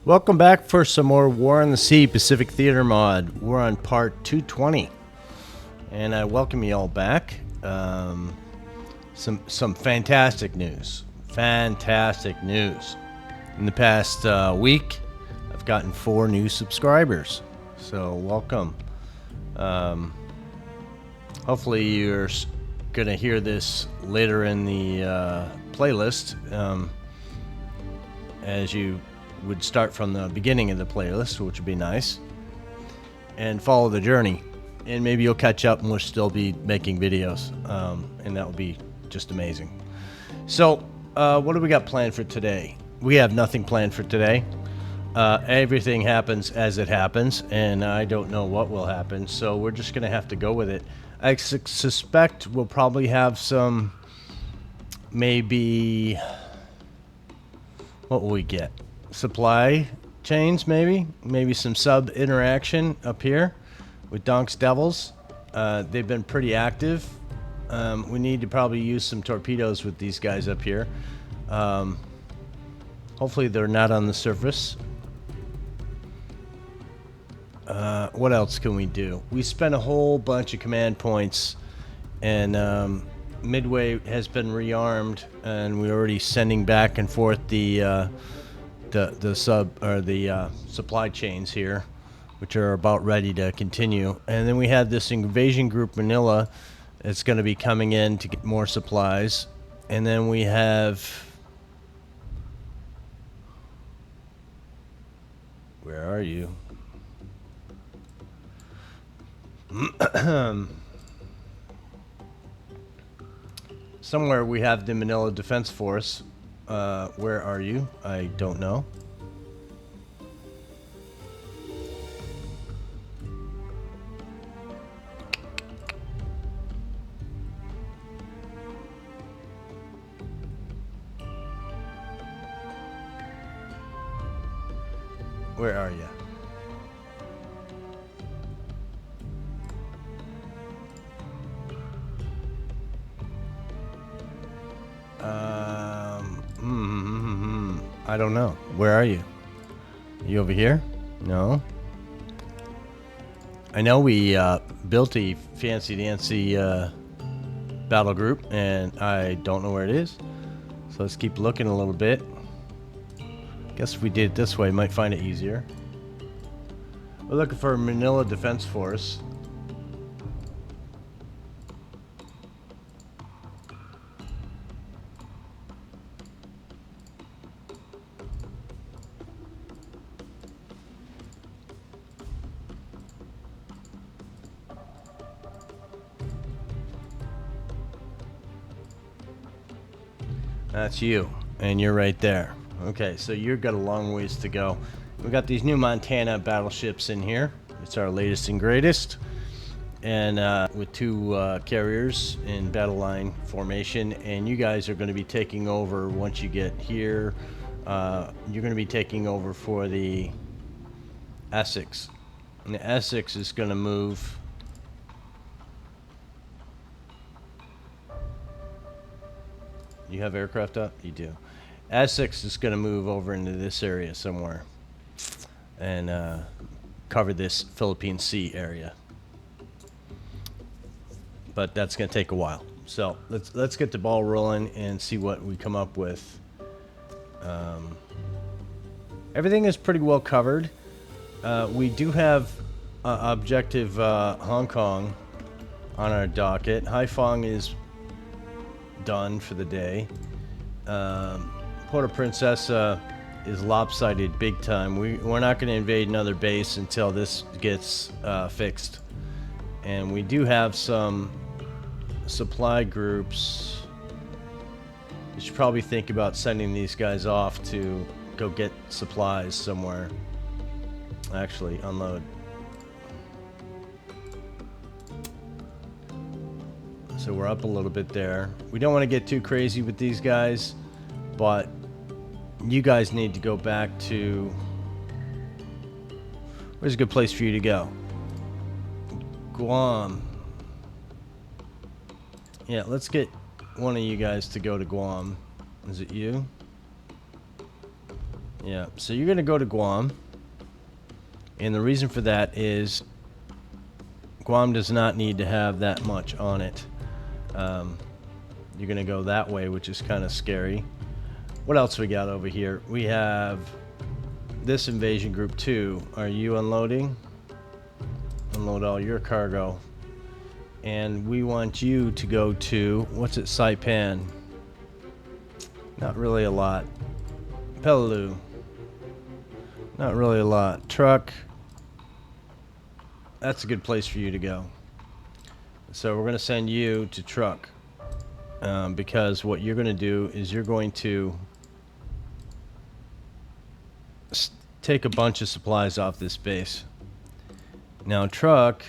Welcome back for some more War on the Sea Pacific Theater mod. We're on part 220, and I welcome you all back. Some fantastic news. Fantastic news. In the past week, I've gotten 4 new subscribers, so welcome. Hopefully you're gonna hear this later in the playlist, as you would start from the beginning of the playlist, which would be nice, and follow the journey, and maybe you'll catch up and we'll still be making videos, and that would be just amazing. So what do we got planned for today? We have nothing planned for today. Everything happens as it happens, and I don't know what will happen, so we're just gonna have to go with it. I suspect we'll probably have some, maybe, what will we get? Supply chains, maybe some sub interaction up here with Donk's Devils. They've been pretty active. We need to probably use some torpedoes with these guys up here. Hopefully they're not on the surface. What else can we do? We spent a whole bunch of command points, and Midway has been rearmed, and we're already sending back and forth the supply chains here, which are about ready to continue. And then we have this invasion group Manila that's going to be coming in to get more supplies. And then we have, where are you? Somewhere we have the Manila Defense Force. Where are you? I don't know. Where are you? I don't know. Where are you? Are you over here? No. I know we built a fancy-dancy battle group, and I don't know where it is. So let's keep looking a little bit. Guess if we did it this way, might find it easier. We're looking for Manila Defense Force. That's you, and you're right there. Okay, so you've got a long ways to go. We got these new Montana battleships in here. It's our latest and greatest, and with 2 carriers in battle line formation. And you guys are going to be taking over once you get here. You're going to be taking over for the Essex, and the Essex is going to move. You have aircraft up? You do. Essex is going to move over into this area somewhere and cover this Philippine Sea area. But that's going to take a while. So let's get the ball rolling and see what we come up with. Everything is pretty well covered. We do have objective Hong Kong on our docket. Haiphong is done for the day. Port-au-Princesa is lopsided big time. We're not going to invade another base until this gets fixed. And we do have some supply groups. You should probably think about sending these guys off to go get supplies somewhere. Actually, unload. So we're up a little bit there. We don't want to get too crazy with these guys, but you guys need to go back to... Where's a good place for you to go? Guam. Yeah, let's get one of you guys to go to Guam. Is it you? Yeah, so you're going to go to Guam. And the reason for that is Guam does not need to have that much on it. You're going to go that way, which is kind of scary. What else we got over here? We have this invasion group 2. Are you unloading? Unload all your cargo. And we want you to go to, what's it, Saipan? Not really a lot. Peleliu. Not really a lot. Truck. That's a good place for you to go. So we're going to send you to Truck. Because what you're going to do is you're going to take a bunch of supplies off this base. Now, Truck,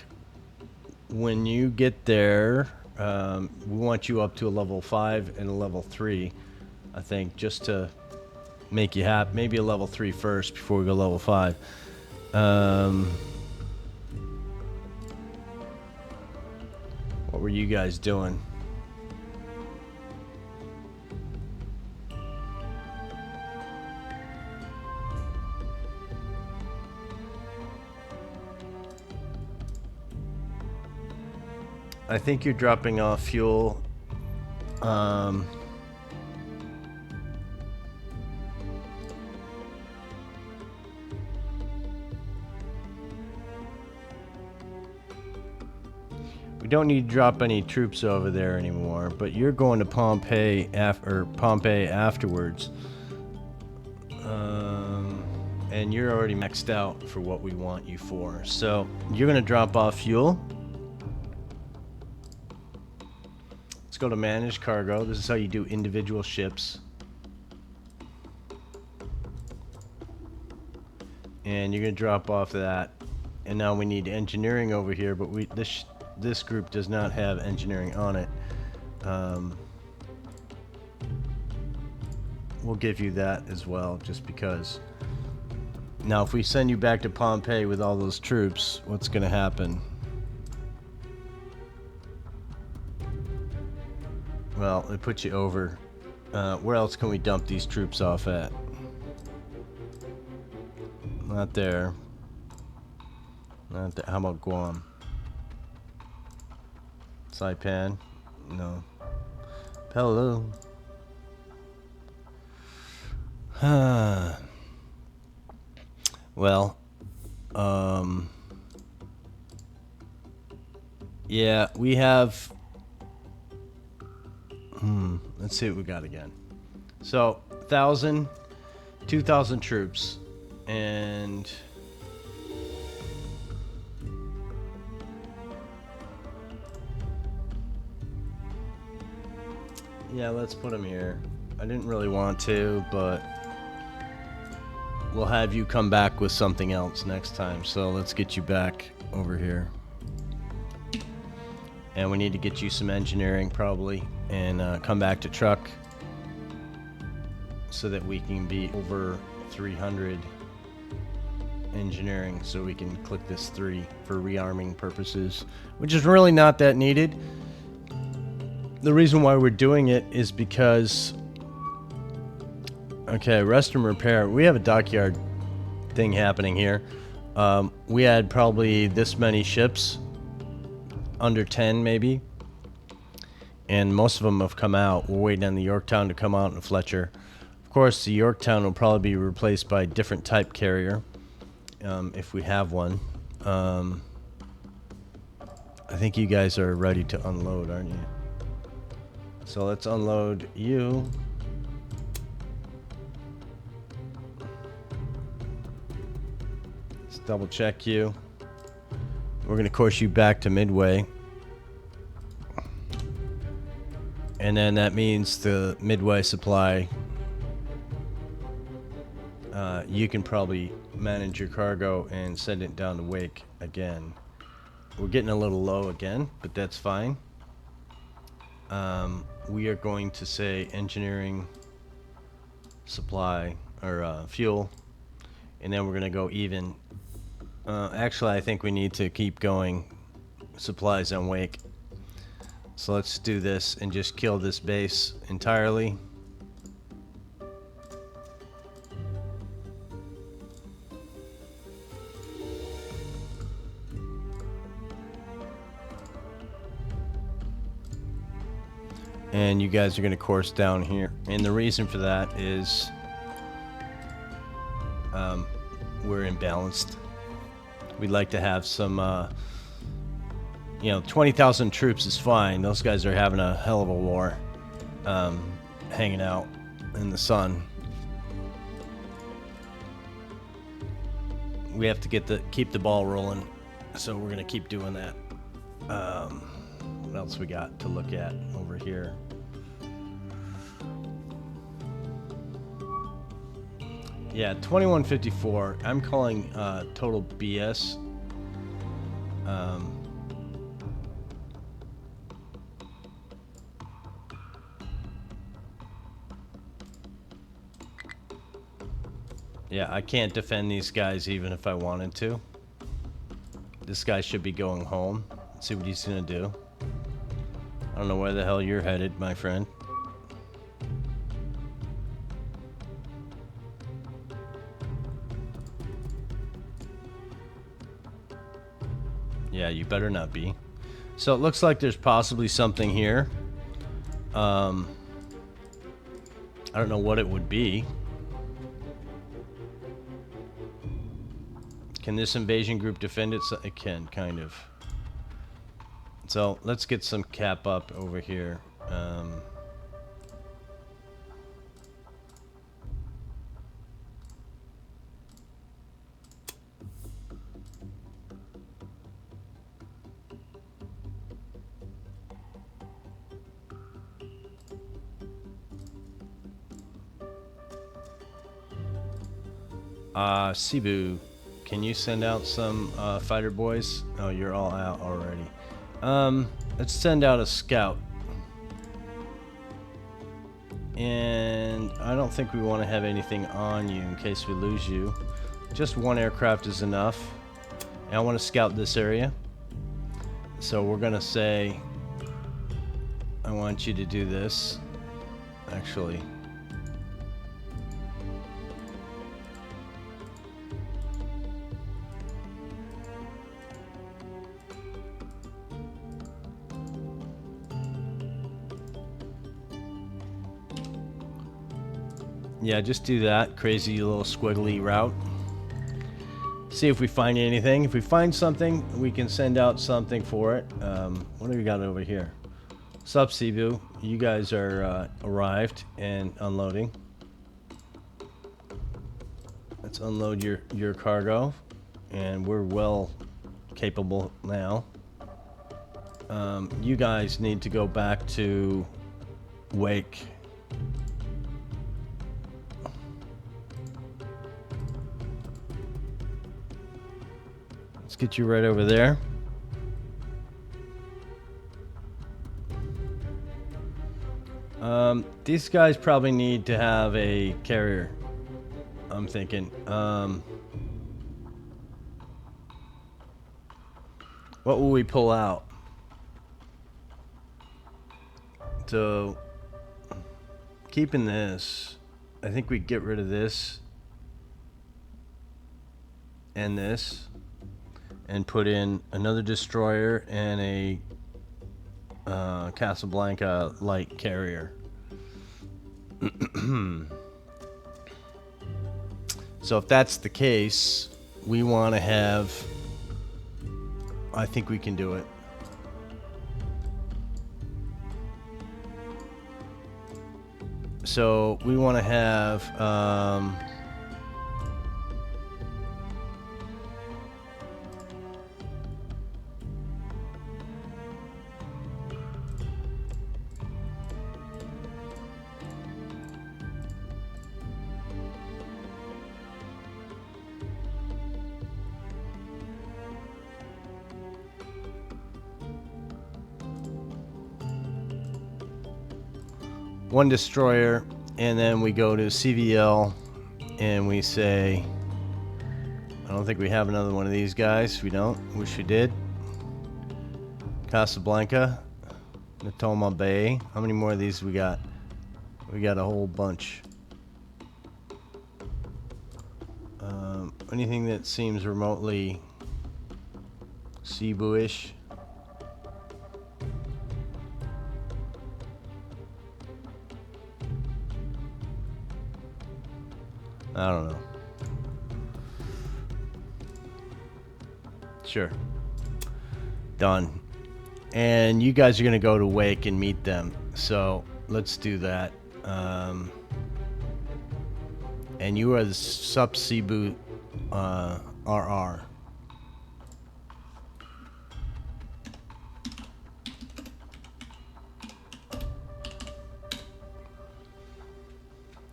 when you get there, we want you up to a level 5 and a level 3, I think, just to make you happy. Maybe a level 3 first before we go level 5. What were you guys doing? I think you're dropping off fuel. We don't need to drop any troops over there anymore, but you're going to Pompeii afterwards. And you're already maxed out for what we want you for. So you're going to drop off fuel. Let's go to manage cargo. This is how you do individual ships. And you're going to drop off that. And now we need engineering over here, but this group does not have engineering on it. We'll give you that as well, just because. Now, if we send you back to Pompeii with all those troops, what's going to happen? Well, it puts you over. Where else can we dump these troops off at? Not there. Not there. How about Guam? Saipan? No. Peleliu. Well, yeah, we have. Let's see what we got again. So, 1,000, 2,000 troops, and yeah, let's put them here. I didn't really want to, but we'll have you come back with something else next time. So let's get you back over here. And we need to get you some engineering probably, and come back to Truck so that we can be over 300 engineering, so we can click this 3 for rearming purposes, which is really not that needed. The reason why we're doing it is because, okay, rest and repair. We have a dockyard thing happening here. We had probably this many ships, under 10 maybe, and most of them have come out. We're waiting on the Yorktown to come out and Fletcher. Of course, the Yorktown will probably be replaced by a different type carrier, if we have one. I think you guys are ready to unload, aren't you? So let's unload you. Let's double check you. We're going to course you back to Midway. And then that means the Midway supply, you can probably manage your cargo and send it down to Wake again. We're getting a little low again, but that's fine. We are going to say engineering supply, or fuel, and then we're going to go even. Actually, I think we need to keep going supplies on Wake. So let's do this and just kill this base entirely. and you guys are going to course down here. And the reason for that is we're imbalanced. We'd like to have some, 20,000 troops is fine. Those guys are having a hell of a war, hanging out in the sun. We have to keep the ball rolling, so we're gonna keep doing that. What else we got to look at over here? Yeah, 2154. I'm calling total BS. Yeah, I can't defend these guys even if I wanted to. This guy should be going home. Let's see what he's gonna do. I don't know where the hell you're headed, my friend. Yeah, you better not be. So it looks like there's possibly something here. I don't know what it would be. Can this invasion group defend it? It can, kind of. So let's get some cap up over here. Cebu, can you send out some fighter boys? Oh, you're all out already. Let's send out a scout. And I don't think we want to have anything on you in case we lose you. Just one aircraft is enough. And I want to scout this area. So we're gonna say, I want you to do this. Actually, yeah, just do that crazy little squiggly route. See if we find anything. If we find something, we can send out something for it. What do we got over here? Sup, Cebu? You guys are arrived and unloading. Let's unload your cargo, and we're well capable now. You guys need to go back to Wake. Let's get you right over there. These guys probably need to have a carrier, I'm thinking. What will we pull out? So, keeping this, I think we get rid of this and this, and put in another destroyer and a Casablanca light carrier. So if that's the case, we want to have, I think we can do it. So we want to have one destroyer, and then we go to CVL and we say, I don't think we have another one of these guys. We don't. Wish we did. Casablanca, Natoma Bay. How many more of these we got? We got a whole bunch. Anything that seems remotely Cebu-ish. I don't know. Sure. Done. And you guys are going to go to Wake and meet them. So let's do that. And you are the Sup Cebu RR.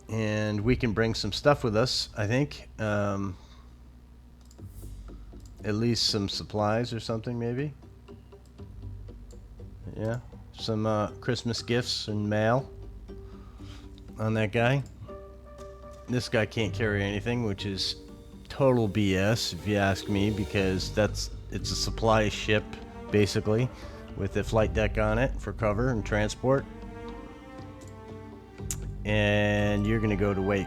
And we can bring some stuff with us, I think. At least some supplies or something, maybe. Yeah, some Christmas gifts and mail on that guy. This guy can't carry anything, which is total BS if you ask me, because it's a supply ship basically with a flight deck on it for cover and transport. And you're gonna go to Wake.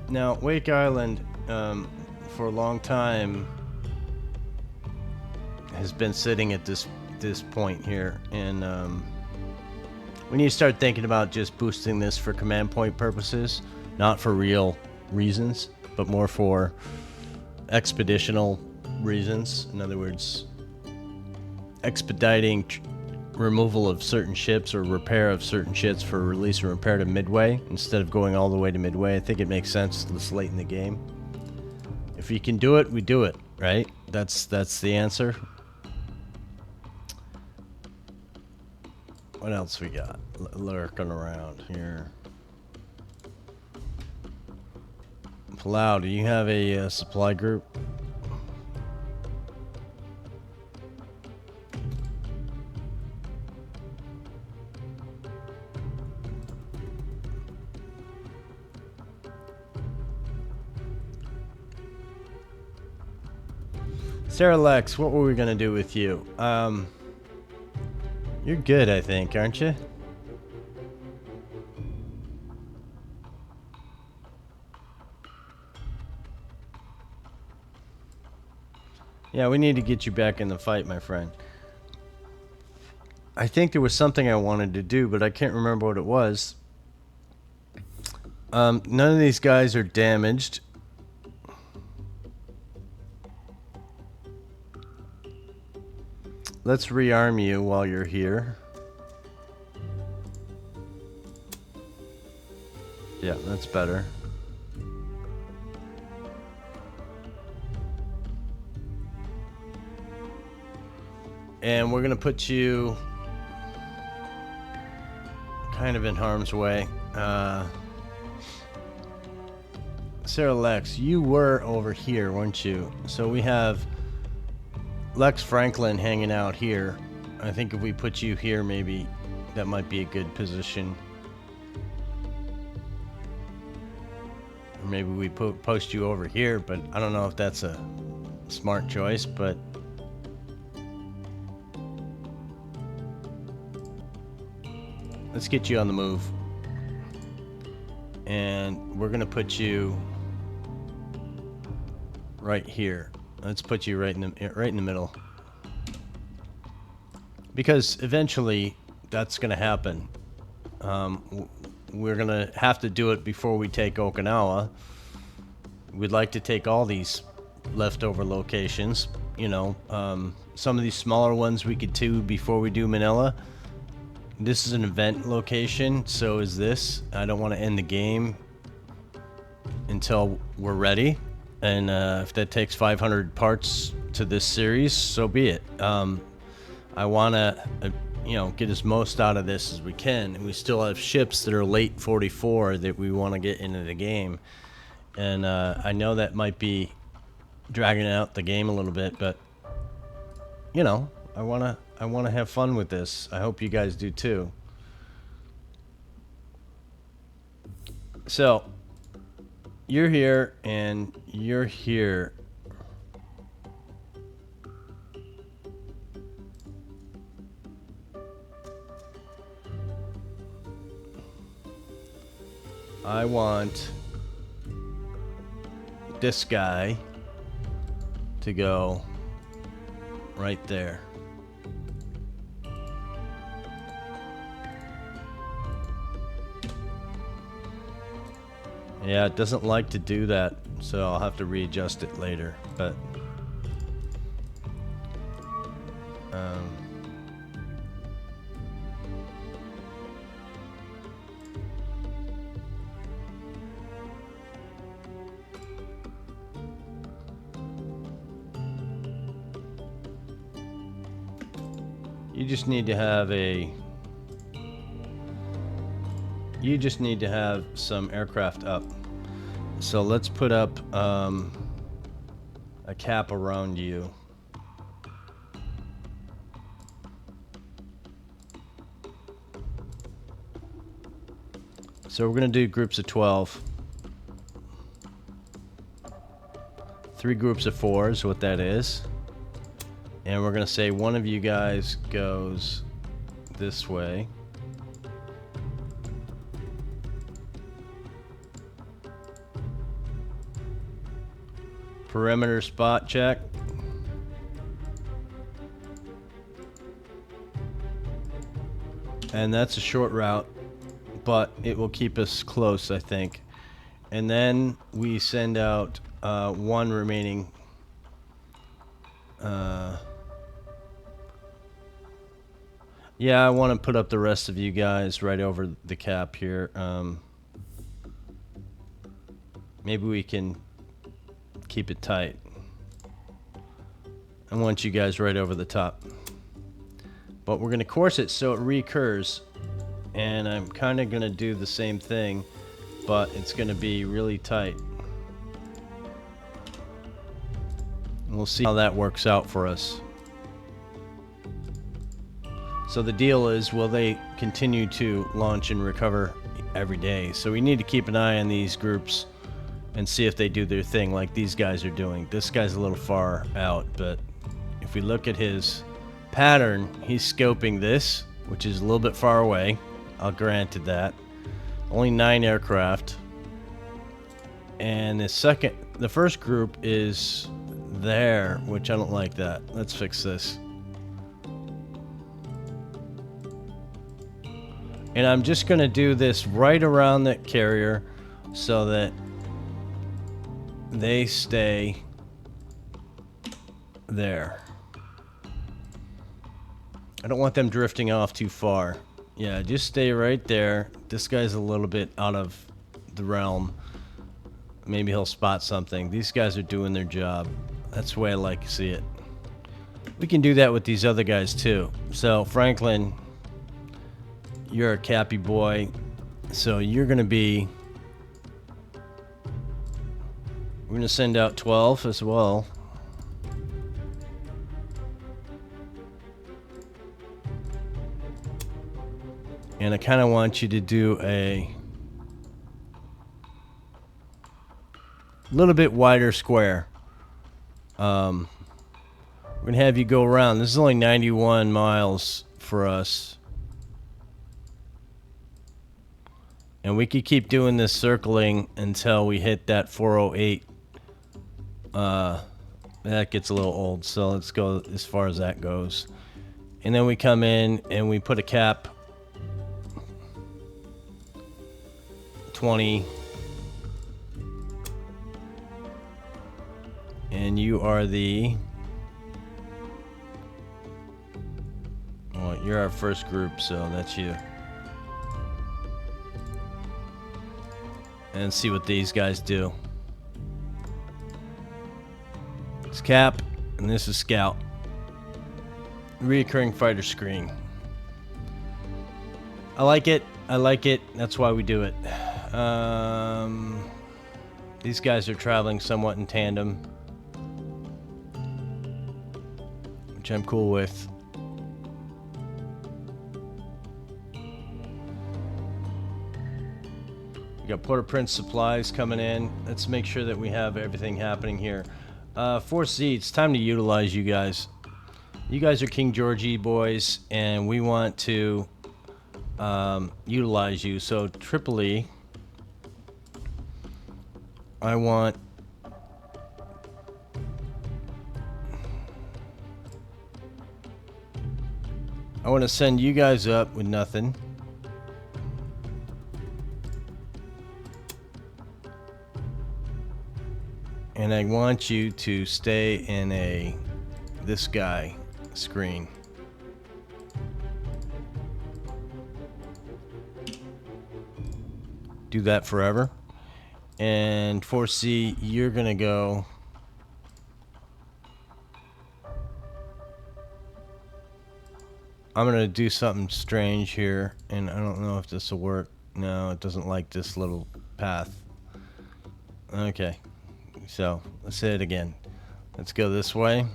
Now, Wake Island, for a long time, has been sitting at this point here, and we need to start thinking about just boosting this for command point purposes, not for real reasons, but more for expeditional reasons. In other words, expediting removal of certain ships or repair of certain ships for release and repair to Midway instead of going all the way to Midway. I think it makes sense this late in the game. If you can do it, we do it, right? That's the answer. What else we got lurking around here? Palau, do you have a supply group? Sarah Lex, what were we gonna do with you? You're good, I think, aren't you? Yeah, we need to get you back in the fight, my friend. I think there was something I wanted to do, but I can't remember what it was. None of these guys are damaged. Let's rearm you while you're here. Yeah, that's better. And we're gonna put you kind of in harm's way. Sarah Lex, you were over here, weren't you? So we have Lex Franklin hanging out here. I think if we put you here, maybe that might be a good position. Or maybe we post you over here, but I don't know if that's a smart choice, but let's get you on the move. And we're gonna put you right here. Let's put you right in the middle. Because eventually that's gonna happen. We're gonna have to do it before we take Okinawa. We'd like to take all these leftover locations. You know, some of these smaller ones we could do before we do Manila. This is an event location, so is this. I don't want to end the game until we're ready. And if that takes 500 parts to this series, so be it. I want to, you know, get as most out of this as we can. And we still have ships that are late 44 that we want to get into the game. And I know that might be dragging out the game a little bit, but you know, I want to have fun with this. I hope you guys do too. So you're here and you're here. I want this guy to go right there. Yeah, it doesn't like to do that, so I'll have to readjust it later, but you just need to have some aircraft up. So let's put up a cap around you. So we're gonna do groups of 12. 3 groups of 4 is what that is. And we're gonna say one of you guys goes this way. Perimeter spot check. And that's a short route, but it will keep us close, I think. And then we send out one remaining yeah, I want to put up the rest of you guys right over the cap here. Maybe we can keep it tight. I want you guys right over the top. But we're going to course it so it recurs. And I'm kind of going to do the same thing, but it's going to be really tight. And we'll see how that works out for us. So the deal is, will they continue to launch and recover every day? So we need to keep an eye on these groups and see if they do their thing like these guys are doing. This guy's a little far out, but if we look at his pattern, he's scoping this, which is a little bit far away. I'll grant it that. Only 9 aircraft. And the first group is there, which I don't like that. Let's fix this. And I'm just going to do this right around the carrier so that they stay there. I don't want them drifting off too far. Yeah, just stay right there. This guy's a little bit out of the realm. Maybe he'll spot something. These guys are doing their job. That's the way I like to see it. We can do that with these other guys too. So Franklin, you're a cappy boy, so you're gonna be, we're gonna send out 12 as well. And I kind of want you to do a little bit wider square. We're gonna have you go around. This is only 91 miles for us. And we could keep doing this circling until we hit that 408. That gets a little old, so let's go as far as that goes. And then we come in and we put a cap 20. And you are the... Well, you're our first group, so that's you. And see what these guys do. It's Cap, and this is Scout. Reoccurring fighter screen. I like it. I like it. That's why we do it. These guys are traveling somewhat in tandem, which I'm cool with. We got Port-au-Prince supplies coming in. Let's make sure that we have everything happening here. 4 seats. Time to utilize you guys. You guys are King Georgie boys, and we want to utilize you. So Tripoli, I want to send you guys up with nothing. and I want you to stay in this guy screen. Do that forever. And 4C, you're gonna go I'm gonna do something strange here, and I don't know if this will work. No, it doesn't like this little path. Okay, so let's hit it again. Let's go this way.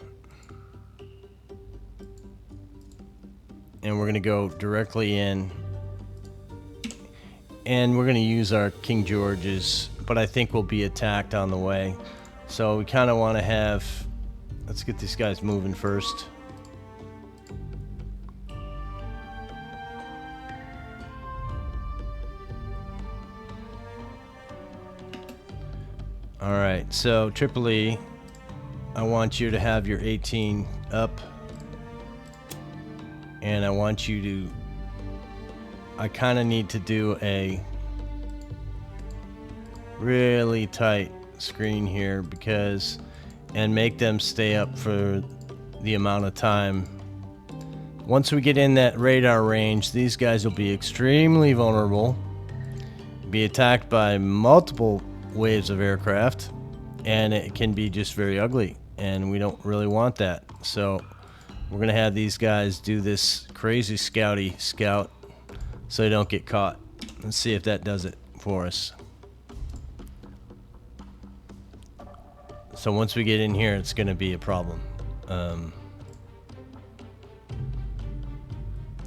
And we're gonna go directly in. And we're gonna use our King George's, but I think we'll be attacked on the way. So we kinda wanna have, let's get these guys moving first. Alright, so Tripoli, I want you to have your 18 up. And I want you to, I kind of need to do a really tight screen here because, and make them stay up for the amount of time. Once we get in that radar range, these guys will be extremely vulnerable, be attacked by multiple waves of aircraft, and it can be just very ugly, and we don't really want that. So we're gonna have these guys do this crazy scout so they don't get caught. Let's see if that does it for us. So once we get in here, it's gonna be a problem.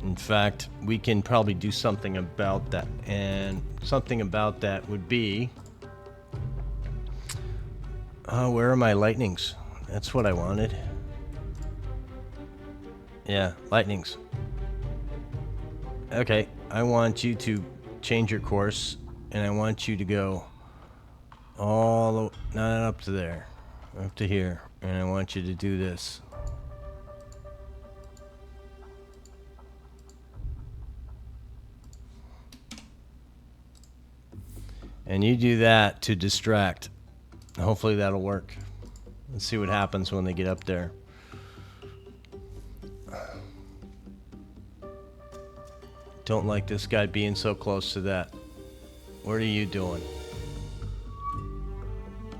In fact, we can probably do something about that, and something about that would be, where are my lightnings? That's what I wanted. Yeah, lightnings. Okay, I want you to change your course, and I want you to go all the, not up to there, up to here, and I want you to do this. And you do that to distract. Hopefully that'll work. Let's see what happens when they get up there. Don't like this guy being so close to that. What are you doing?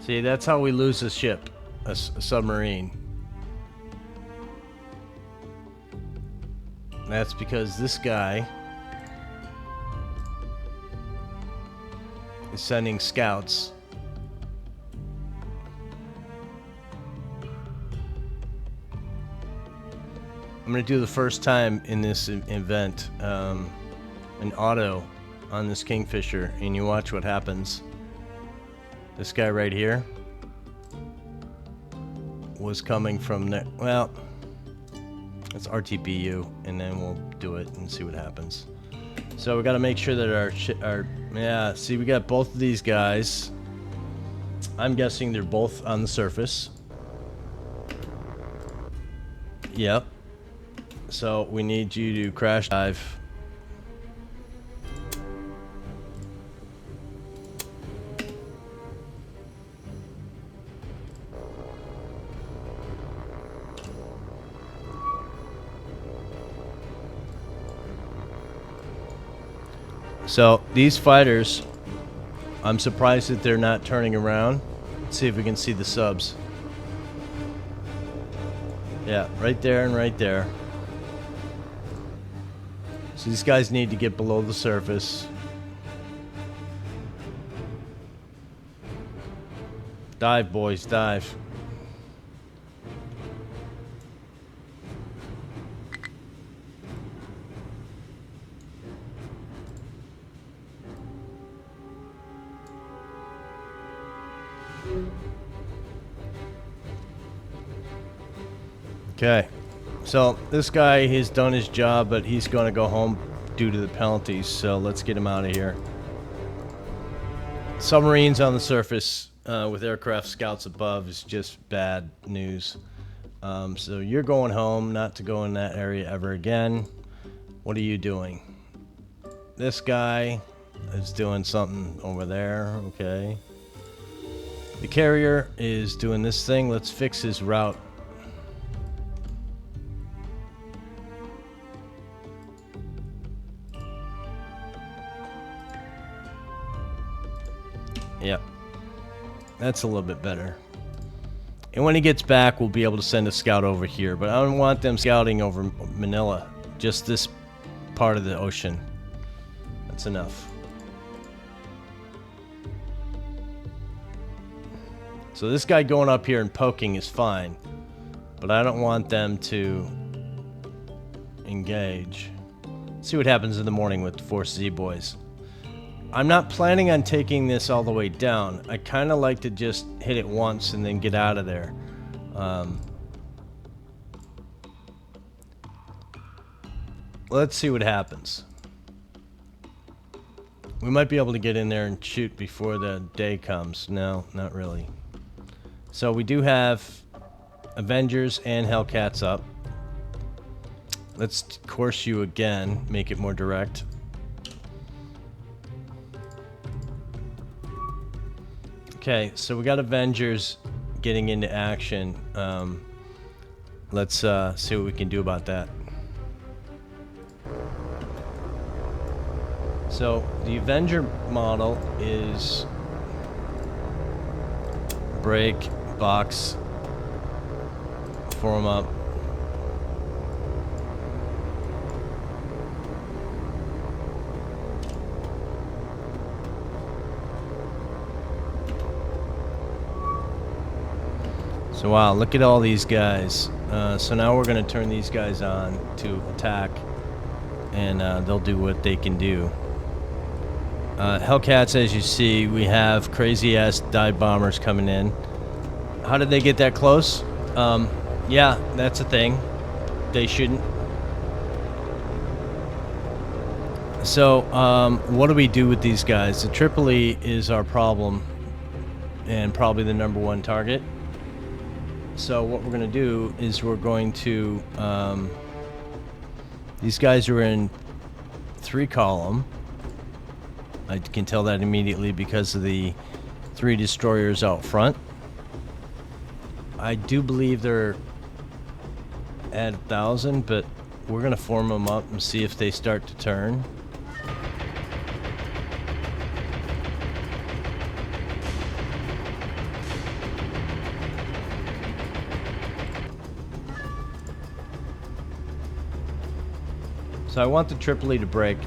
See, that's how we lose a ship, a submarine. That's because this guy is sending scouts. I'm going to do the first time in this event an auto on this Kingfisher, and you watch what happens. This guy right here was coming from there. Well, it's RTBU, and then we'll do it and see what happens. So we got to make sure that our yeah, see, we got both of these guys. I'm guessing they're both on the surface. Yep. So we need you to crash dive. So these fighters, I'm surprised that they're not turning around. Let's see if we can see the subs. Yeah, right there and right there. So these guys need to get below the surface. Dive, boys, dive. Okay, so this guy has done his job, but he's going to go home due to the penalties, so let's get him out of here. Submarines on the surface with aircraft scouts above is just bad news. So you're going home, not to go in that area ever again. What are you doing? This guy is doing something over there, okay. The carrier is doing this thing. Let's fix his route. Yep. That's a little bit better. And when he gets back, we'll be able to send a scout over here. But I don't want them scouting over Manila. Just this part of the ocean. That's enough. So this guy going up here and poking is fine. But I don't want them to engage. See what happens in the morning with the Force Z boys. I'm not planning on taking this all the way down. I kind of like to just hit it once and then get out of there. Let's see what happens. We might be able to get in there and shoot before the day comes. No, not really. So we do have Avengers and Hellcats up. Let's course you again, make it more direct. Okay, so we got Avengers getting into action. Let's see what we can do about that. So the Avenger model is break, box, form up. So wow, look at all these guys. So now we're going to turn these guys on to attack, and they'll do what they can do. Hellcats, as you see, we have crazy-ass dive bombers coming in. How did they get that close? Yeah, that's a thing. They shouldn't. So, what do we do with these guys? The Tripoli is our problem, and probably the #1 target. So what we're going to do is we're going to... these guys are in 3-column. I can tell that immediately because of the 3 destroyers out front. I do believe they're at 1,000, but we're going to form them up and see if they start to turn. So I want the Tripoli to break.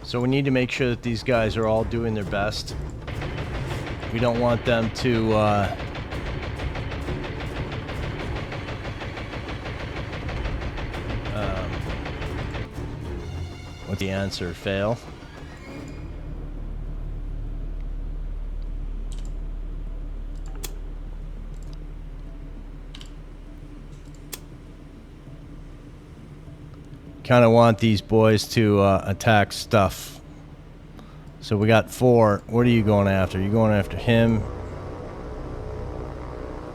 So we need to make sure that these guys are all doing their best. We don't want them to what's the answer? Fail. Kind of want these boys to attack stuff. So we got 4. What are you going after? You're going after him.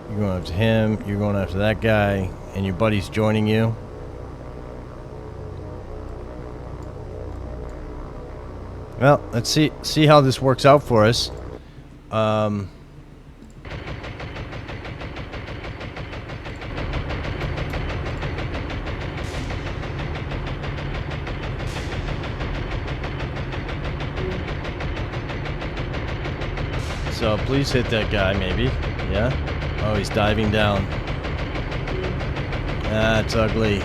You're going after him. You're going after that guy. And your buddy's joining you. Well, let's see how this works out for us. So please hit that guy, maybe. Yeah? Oh, he's diving down. That's ugly.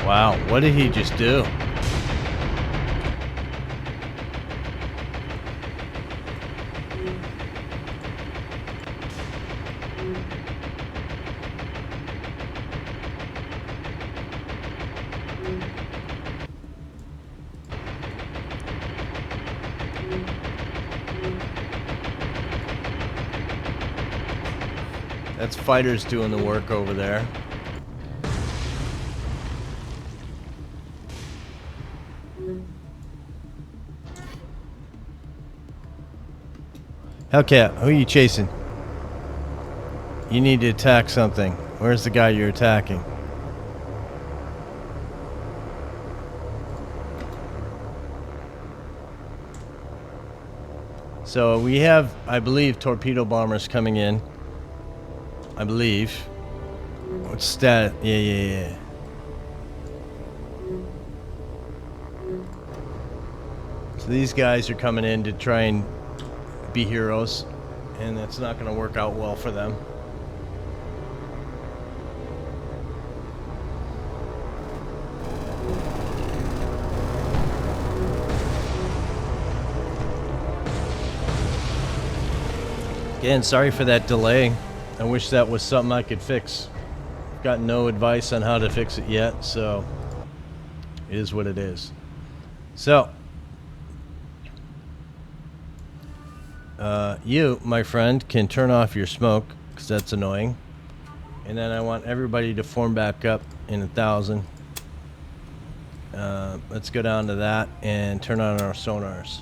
Wow, what did he just do? That's fighters doing the work over there. Hellcat, who are you chasing? You need to attack something. Where's the guy you're attacking? So we have, I believe, torpedo bombers coming in. I believe. What's that? Yeah. So these guys are coming in to try and be heroes, and that's not going to work out well for them. Again, sorry for that delay. I wish that was something I could fix. Got no advice on how to fix it yet, so it is what it is. So, you, my friend, can turn off your smoke, because that's annoying. And then I want everybody to form back up in 1,000. Let's go down to that and turn on our sonars.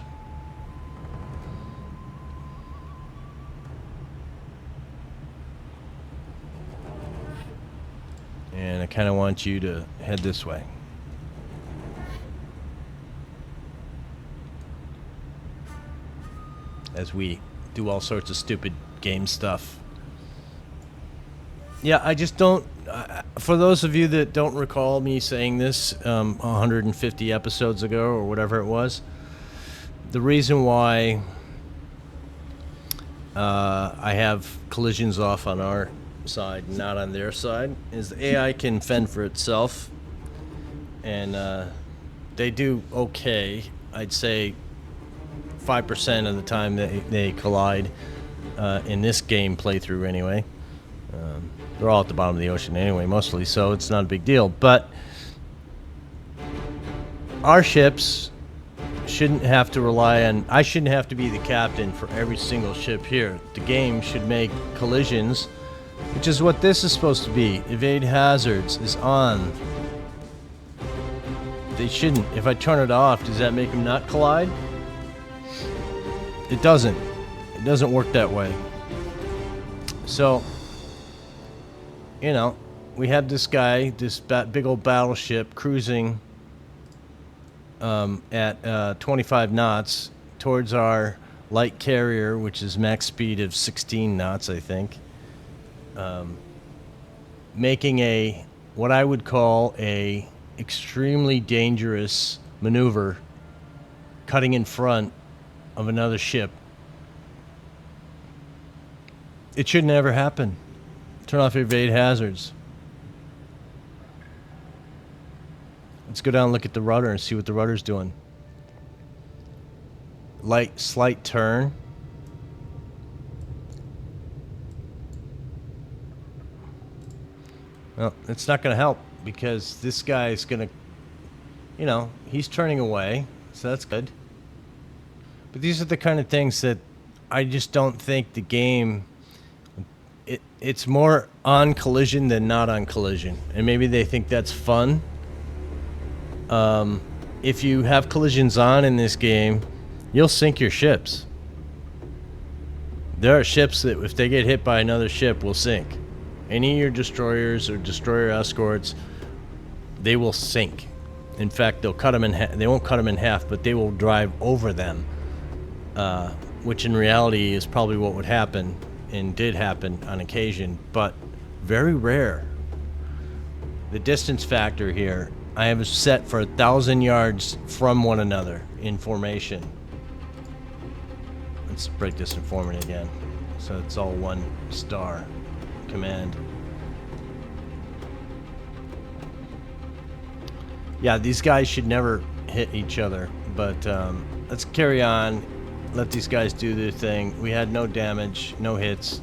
And I kind of want you to head this way. As we do all sorts of stupid game stuff. Yeah, I just don't... for those of you that don't recall me saying this 150 episodes ago or whatever it was, the reason why I have collisions off on our side, not on their side, is the AI can fend for itself, and they do okay. I'd say 5% of the time they collide in this game playthrough anyway. They're all at the bottom of the ocean anyway, mostly, so it's not a big deal. But our ships shouldn't have to rely on... I shouldn't have to be the captain for every single ship here. The game should make collisions, which is what this is supposed to be. Evade hazards is on. They shouldn't. If I turn it off, does that make them not collide? It doesn't. It doesn't work that way. So, you know, we have this guy, this big old battleship cruising at 25 knots towards our light carrier, which is max speed of 16 knots, I think. Making a, what I would call a extremely dangerous maneuver, cutting in front of another ship. It should never happen. Turn off evade hazards. Let's go down and look at the rudder and see what the rudder's doing. Slight turn. Well, it's not going to help because this guy's going to, you know, he's turning away, so that's good. But these are the kind of things that I just don't think the game... It's more on collision than not on collision. And maybe they think that's fun. If you have collisions on in this game, you'll sink your ships. There are ships that if they get hit by another ship will sink. Any of your destroyers or destroyer escorts, they will sink. In fact, they'll cut them in half. They won't cut them in half, but they will drive over them. Which in reality is probably what would happen and did happen on occasion, but very rare. The distance factor here, I have set for 1,000 yards from one another in formation. Let's break this in forming again. So it's all one star command. Yeah, these guys should never hit each other, but let's carry on. Let these guys do their thing. We had no damage, no hits.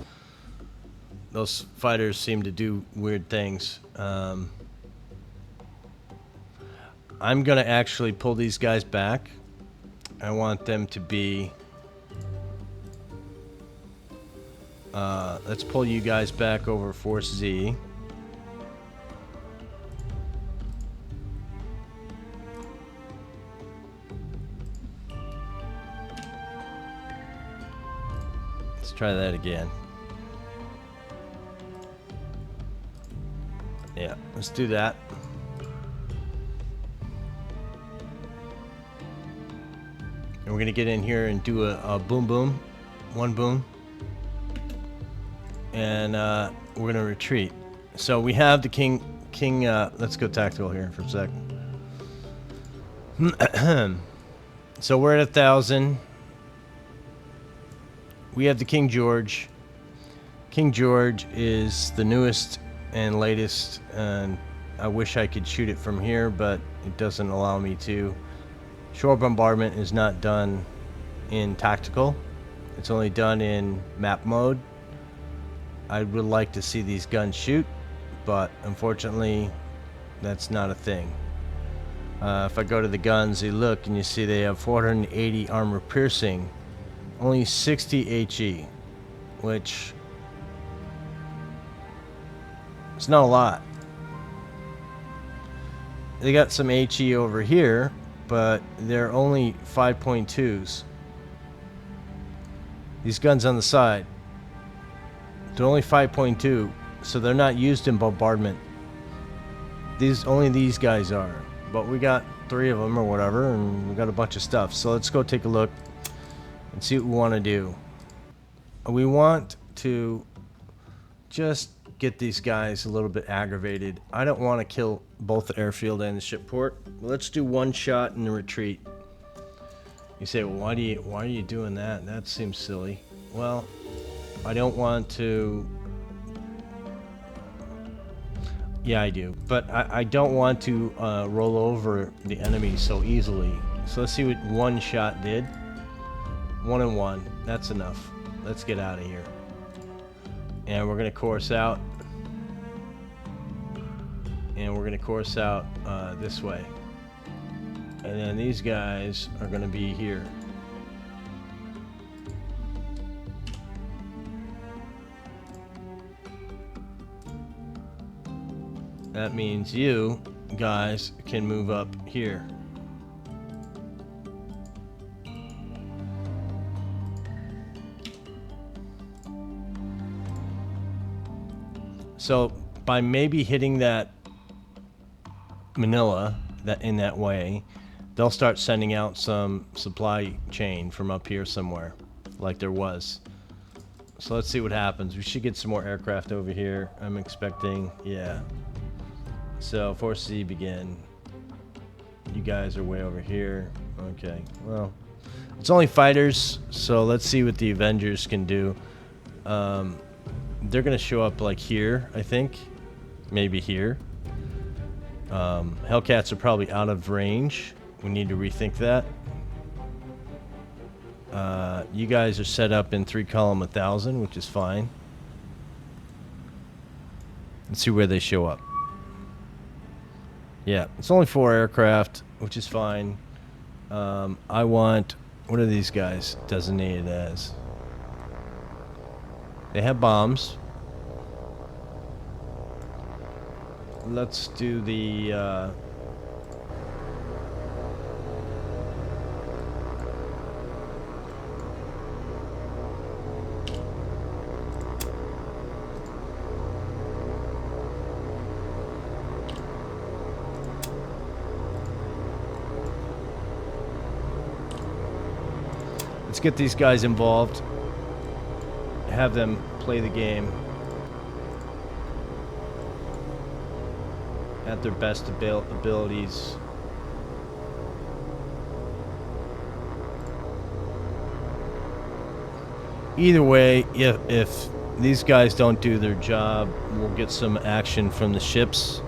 Those fighters seem to do weird things. I'm going to actually pull these guys back. I want them to be... let's pull you guys back over Force Z. Let's try that again. Yeah, let's do that. And we're gonna get in here and do a boom boom. One boom. And we're gonna retreat. So we have the king. Let's go tactical here for a sec. So we're at 1,000. We have the King George. King George is the newest and latest, and I wish I could shoot it from here, but it doesn't allow me to. Shore bombardment is not done in tactical. It's only done in map mode. I would like to see these guns shoot, but unfortunately that's not a thing. If I go to the guns, you look and you see they have 480 armor piercing, only 60 HE, which it's not a lot. They got some HE over here, but they're only 5.2s. These guns on the side, they're only 5.2, so they're not used in bombardment. Only these guys are, but we got 3 of them or whatever, and we got a bunch of stuff. So let's go take a look and see what we want to do. We want to just get these guys a little bit aggravated. I don't want to kill both the airfield and the ship port. Let's do one shot in the retreat. You say, well, why are you doing that? That seems silly. Well, I don't want to... Yeah, I do. But I don't want to roll over the enemy so easily. So let's see what one shot did. 1 and 1. That's enough. Let's get out of here. And we're going to course out. And we're going to course out this way. And then these guys are going to be here. That means you guys can move up here. So by maybe hitting that Manila in that way, they'll start sending out some supply chain from up here somewhere, like there was. So let's see what happens. We should get some more aircraft over here. I'm expecting, yeah. So Force Z begin. You guys are way over here. Okay, well, it's only fighters, so let's see what the Avengers can do. They're gonna show up like here, I think. Maybe here. Hellcats are probably out of range. We need to rethink that. You guys are set up in 3 column 1,000, which is fine. Let's see where they show up. Yeah, it's only 4 aircraft, which is fine. I want... What are these guys designated as? They have bombs. Let's do the... Let's get these guys involved. Have them play the game at their best abilities. Either way, if these guys don't do their job, we'll get some action from the ships.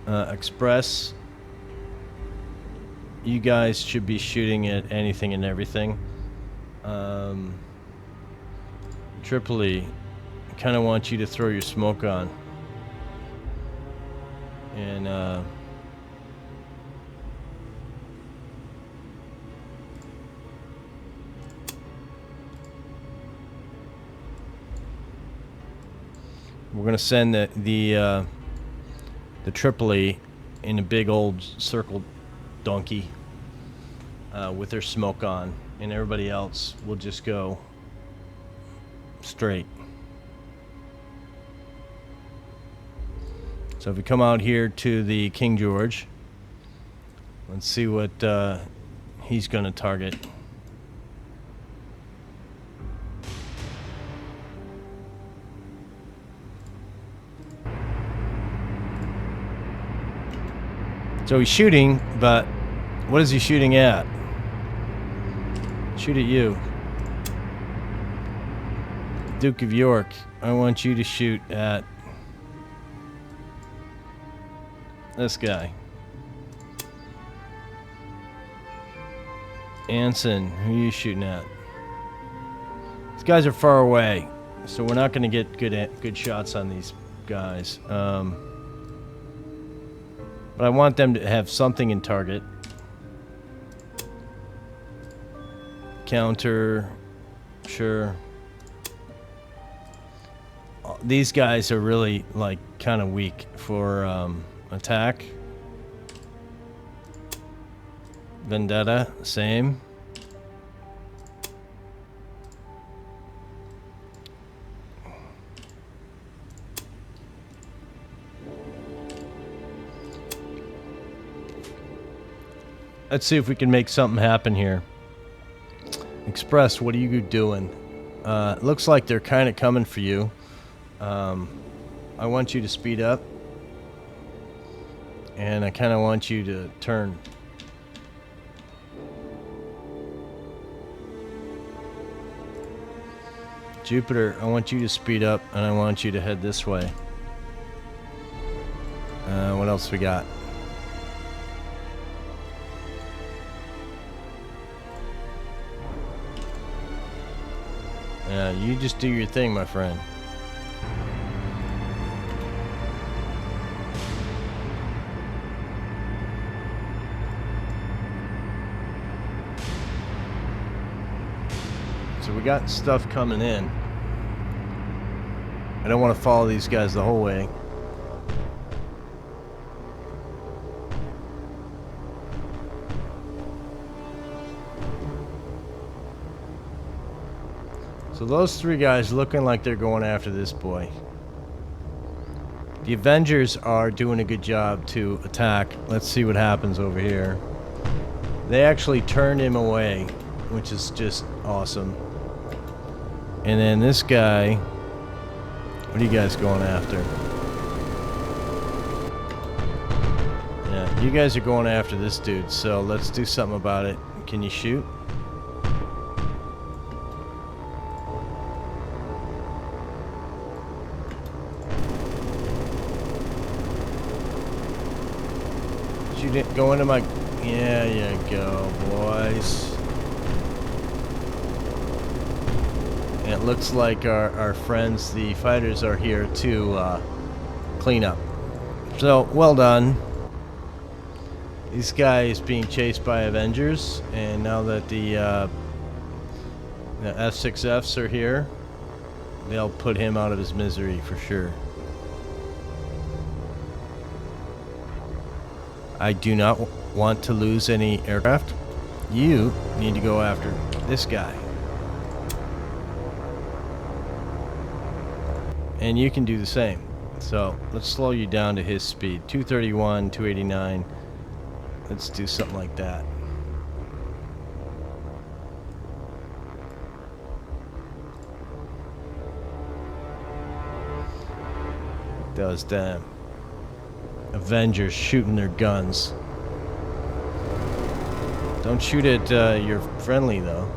Express. You guys should be shooting at anything and everything. Tripoli, I kind of want you to throw your smoke on. And We're gonna send the Tripoli in a big old circle donkey with their smoke on, and everybody else will just go straight. So if we come out here to the King George, let's see what he's gonna target. So he's shooting, but what is he shooting at? Shoot at you. Duke of York, I want you to shoot at this guy. Anson, who are you shooting at? These guys are far away, so we're not going to get good shots on these guys. But I want them to have something in target. Counter, sure. These guys are really like kind of weak for attack. Vendetta, same. Let's see if we can make something happen here. Express, what are you doing? Looks like they're kind of coming for you. I want you to speed up. And I kind of want you to turn. Jupiter, I want you to speed up, and I want you to head this way. What else we got? You just do your thing, my friend. So we got stuff coming in. I don't want to follow these guys the whole way. So those three guys looking like they're going after this boy. The Avengers are doing a good job to attack. Let's see what happens over here. They actually turned him away, which is just awesome. And then this guy, what are you guys going after? Yeah, you guys are going after this dude, so let's do something about it. Can you shoot? Shoot it, go into my... Yeah, you go, boys. And it looks like our friends, the fighters, are here to clean up. So, well done. This guy is being chased by Avengers, and now that the F6Fs are here, they'll put him out of his misery for sure. I do not want to lose any aircraft. You need to go after this guy. And you can do the same. So let's slow you down to his speed. 231, 289. Let's do something like that. Those damn Avengers shooting their guns. Don't shoot at your friendly though.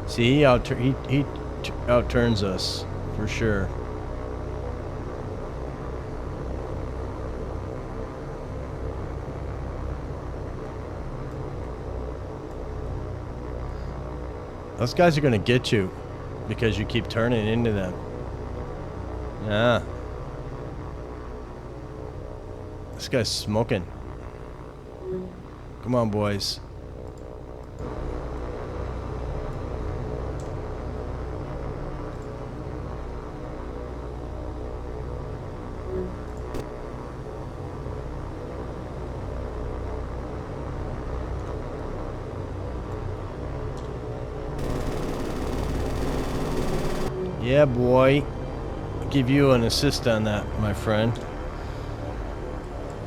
See, he outturns us for sure. Those guys are gonna get you because you keep turning into them. Yeah. This guy's smoking. Come on, boys. Yeah, boy. I'll give you an assist on that, my friend.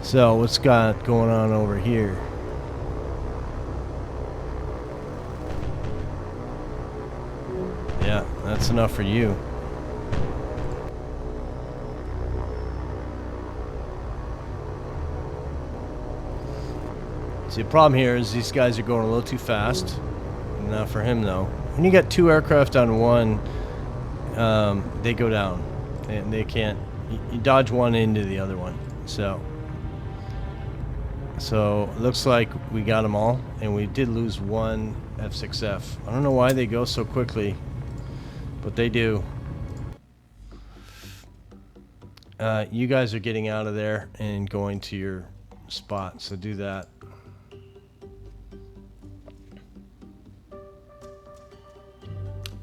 So, what's got going on over here? Yeah, that's enough for you. See, the problem here is these guys are going a little too fast. Not for him, though. When you got two aircraft on one, they go down. And they can't... You dodge one into the other one. So it looks like we got them all. And we did lose one F6F. I don't know why they go so quickly, but they do. You guys are getting out of there and going to your spot, so do that.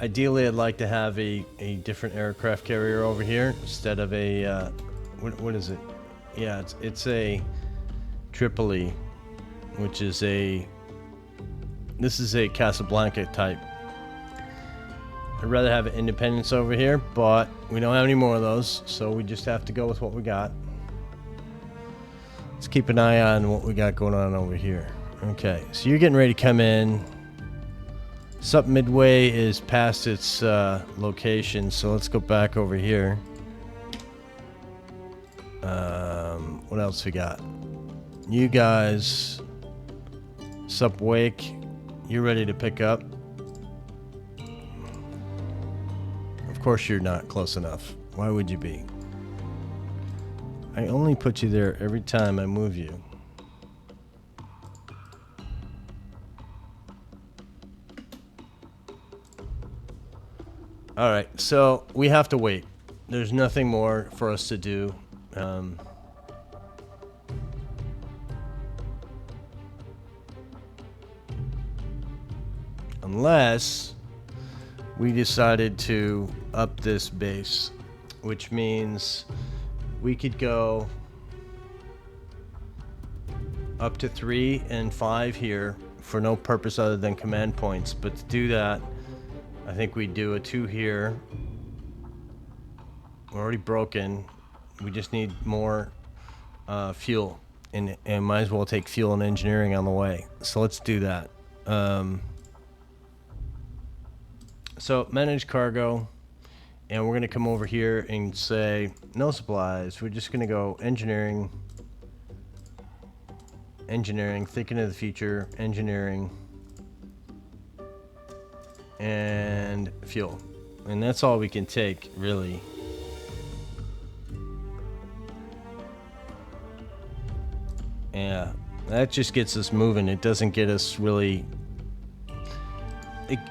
Ideally, I'd like to have a different aircraft carrier over here instead of a what is it? Yeah, it's a Tripoli, which is this is a Casablanca type. I'd rather have an Independence over here, but we don't have any more of those, so we just have to go with what we got. Let's keep an eye on what we got going on over here. Okay, so you're getting ready to come in. Sup Midway is past its location, so let's go back over here. What else we got? You guys, Sup Wake, you're ready to pick up. Of course you're not close enough. Why would you be? I only put you there every time I move you. Alright, so we have to wait. There's nothing more for us to do. Unless we decided to up this base, which means we could go up to 3 and 5 here for no purpose other than command points. But to do that, I think we do a 2 here. We're already broken. We just need more fuel, and might as well take fuel and engineering on the way. So let's do that. So manage cargo, and we're gonna come over here and say no supplies. We're just gonna go engineering, thinking of the future, engineering, and fuel, and that's all we can take, really. Yeah, that just gets us moving. It doesn't get us really...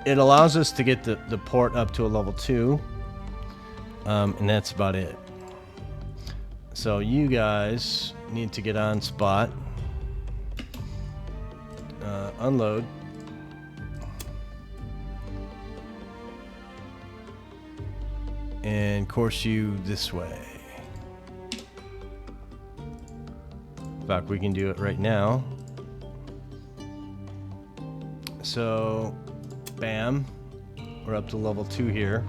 It allows us to get the port up to a level 2, and that's about it. So you guys need to get on spot, unload, and course you this way. In fact, we can do it right now. So bam, we're up to level 2 here.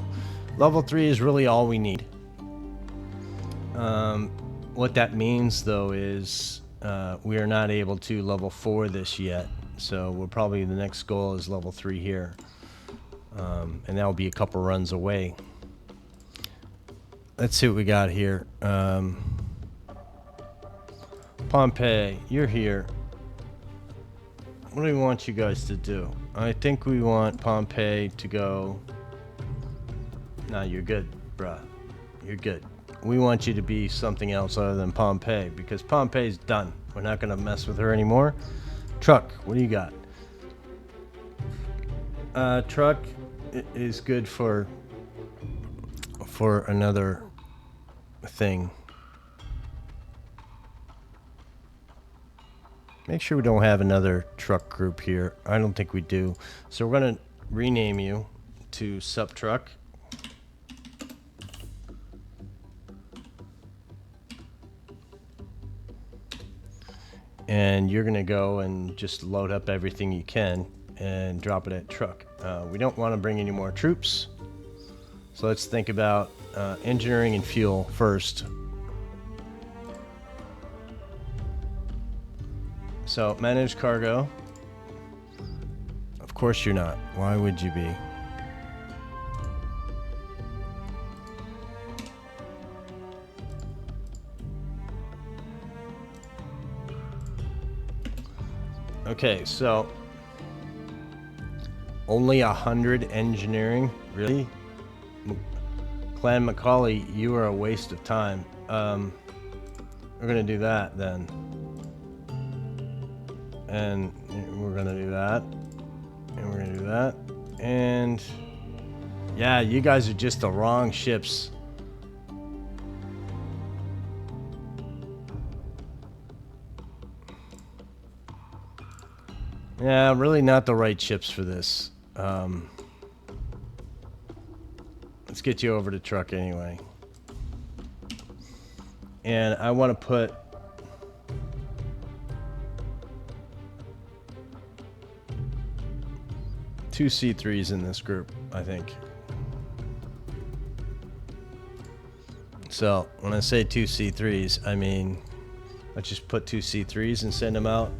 Level 3 is really all we need. What that means though is we are not able to level 4 this yet, so we'll probably, the next goal is level 3 here, and that'll be a couple runs away. Let's see what we got here. Pompeii, you're here. What do we want you guys to do? I think we want Pompeii to go... Nah, you're good, bruh. You're good. We want you to be something else other than Pompeii, because Pompeii's done. We're not going to mess with her anymore. Truck, what do you got? Truck is good for another thing. Make sure we don't have another truck group here. I don't think we do. So we're going to rename you to Sup Truck. And you're going to go and just load up everything you can and drop it at truck. We don't want to bring any more troops. So let's think about engineering and fuel first. So manage cargo. Of course you're not. Why would you be? Okay, so only 100 engineering? Really? Clan Macaulay, you are a waste of time. We're gonna do that then. And we're gonna do that. And we're gonna do that. And yeah, you guys are just the wrong ships. Yeah, really not the right ships for this. Let's get you over to truck anyway. And I want to put two C3s in this group, I think. So when I say two C3s, I mean, let's just put two C3s and send them out.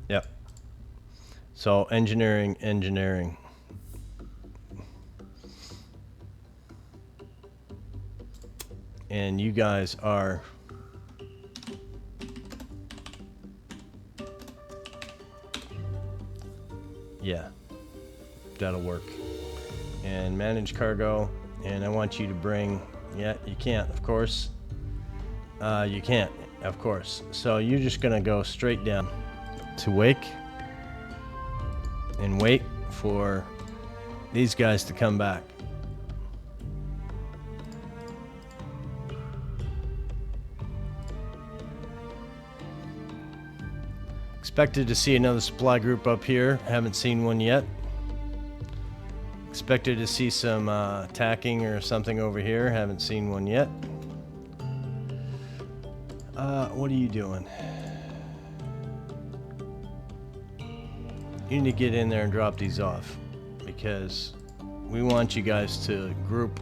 Yep. So engineering. And you guys are yeah, that'll work. And manage cargo, and I want you to bring, yeah, you can't, of course. You can't, of course. So you're just gonna go straight down to wake and wait for these guys to come back. Expected to see another supply group up here. Haven't seen one yet. Expected to see some tacking or something over here. Haven't seen one yet. What are you doing? You need to get in there and drop these off, because we want you guys to group.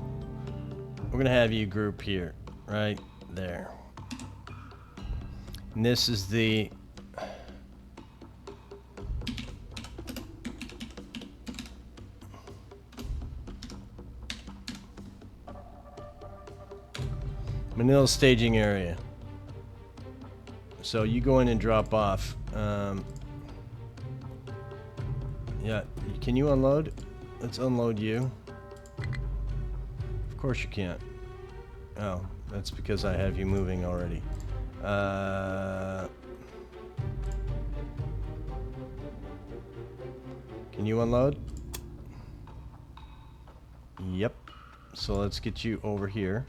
We're gonna have you group here, right there. And this is the Manila staging area. So you go in and drop off. Yeah, can you unload? Let's unload you. Of course you can't. Oh, that's because I have you moving already. Can you unload? Yep. So let's get you over here.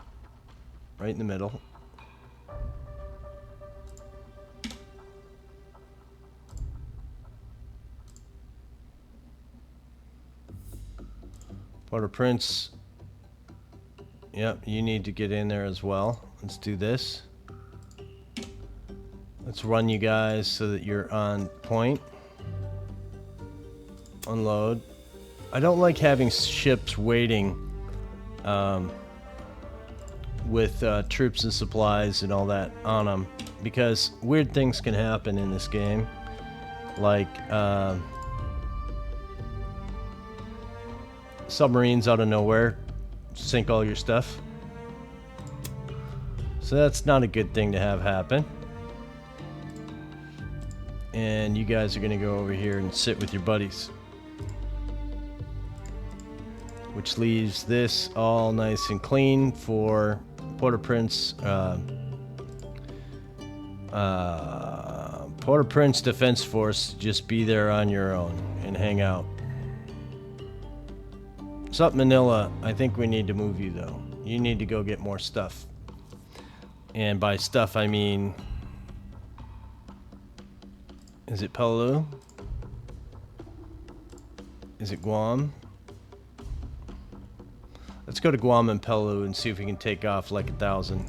Right in the middle. Port-au-Prince. Yep, you need to get in there as well. Let's do this. Let's run you guys so that you're on point. Unload. I don't like having ships waiting with troops and supplies and all that on them, because weird things can happen in this game, like submarines out of nowhere sink all your stuff. So that's not a good thing to have happen. And you guys are gonna go over here and sit with your buddies, which leaves this all nice and clean for Port-au-Prince. Port-au-Prince Defense Force. Just be there on your own and hang out. Sup, Manila? I think we need to move you though. You need to go get more stuff. And by stuff I mean, is it Pelelu? Is it Guam? Let's go to Guam and Pelu and see if we can take off like 1,000.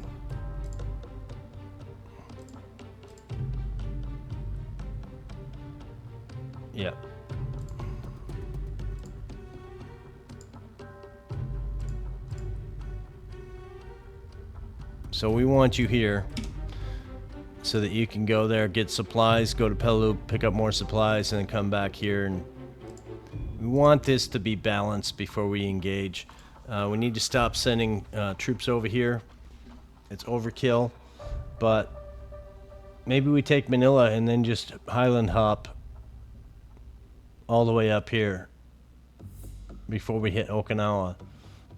Yeah. So we want you here so that you can go there, get supplies, go to Pelu, pick up more supplies, and then come back here. And we want this to be balanced before we engage. We need to stop sending troops over here. It's overkill, but maybe we take Manila and then just Highland hop all the way up here before we hit Okinawa.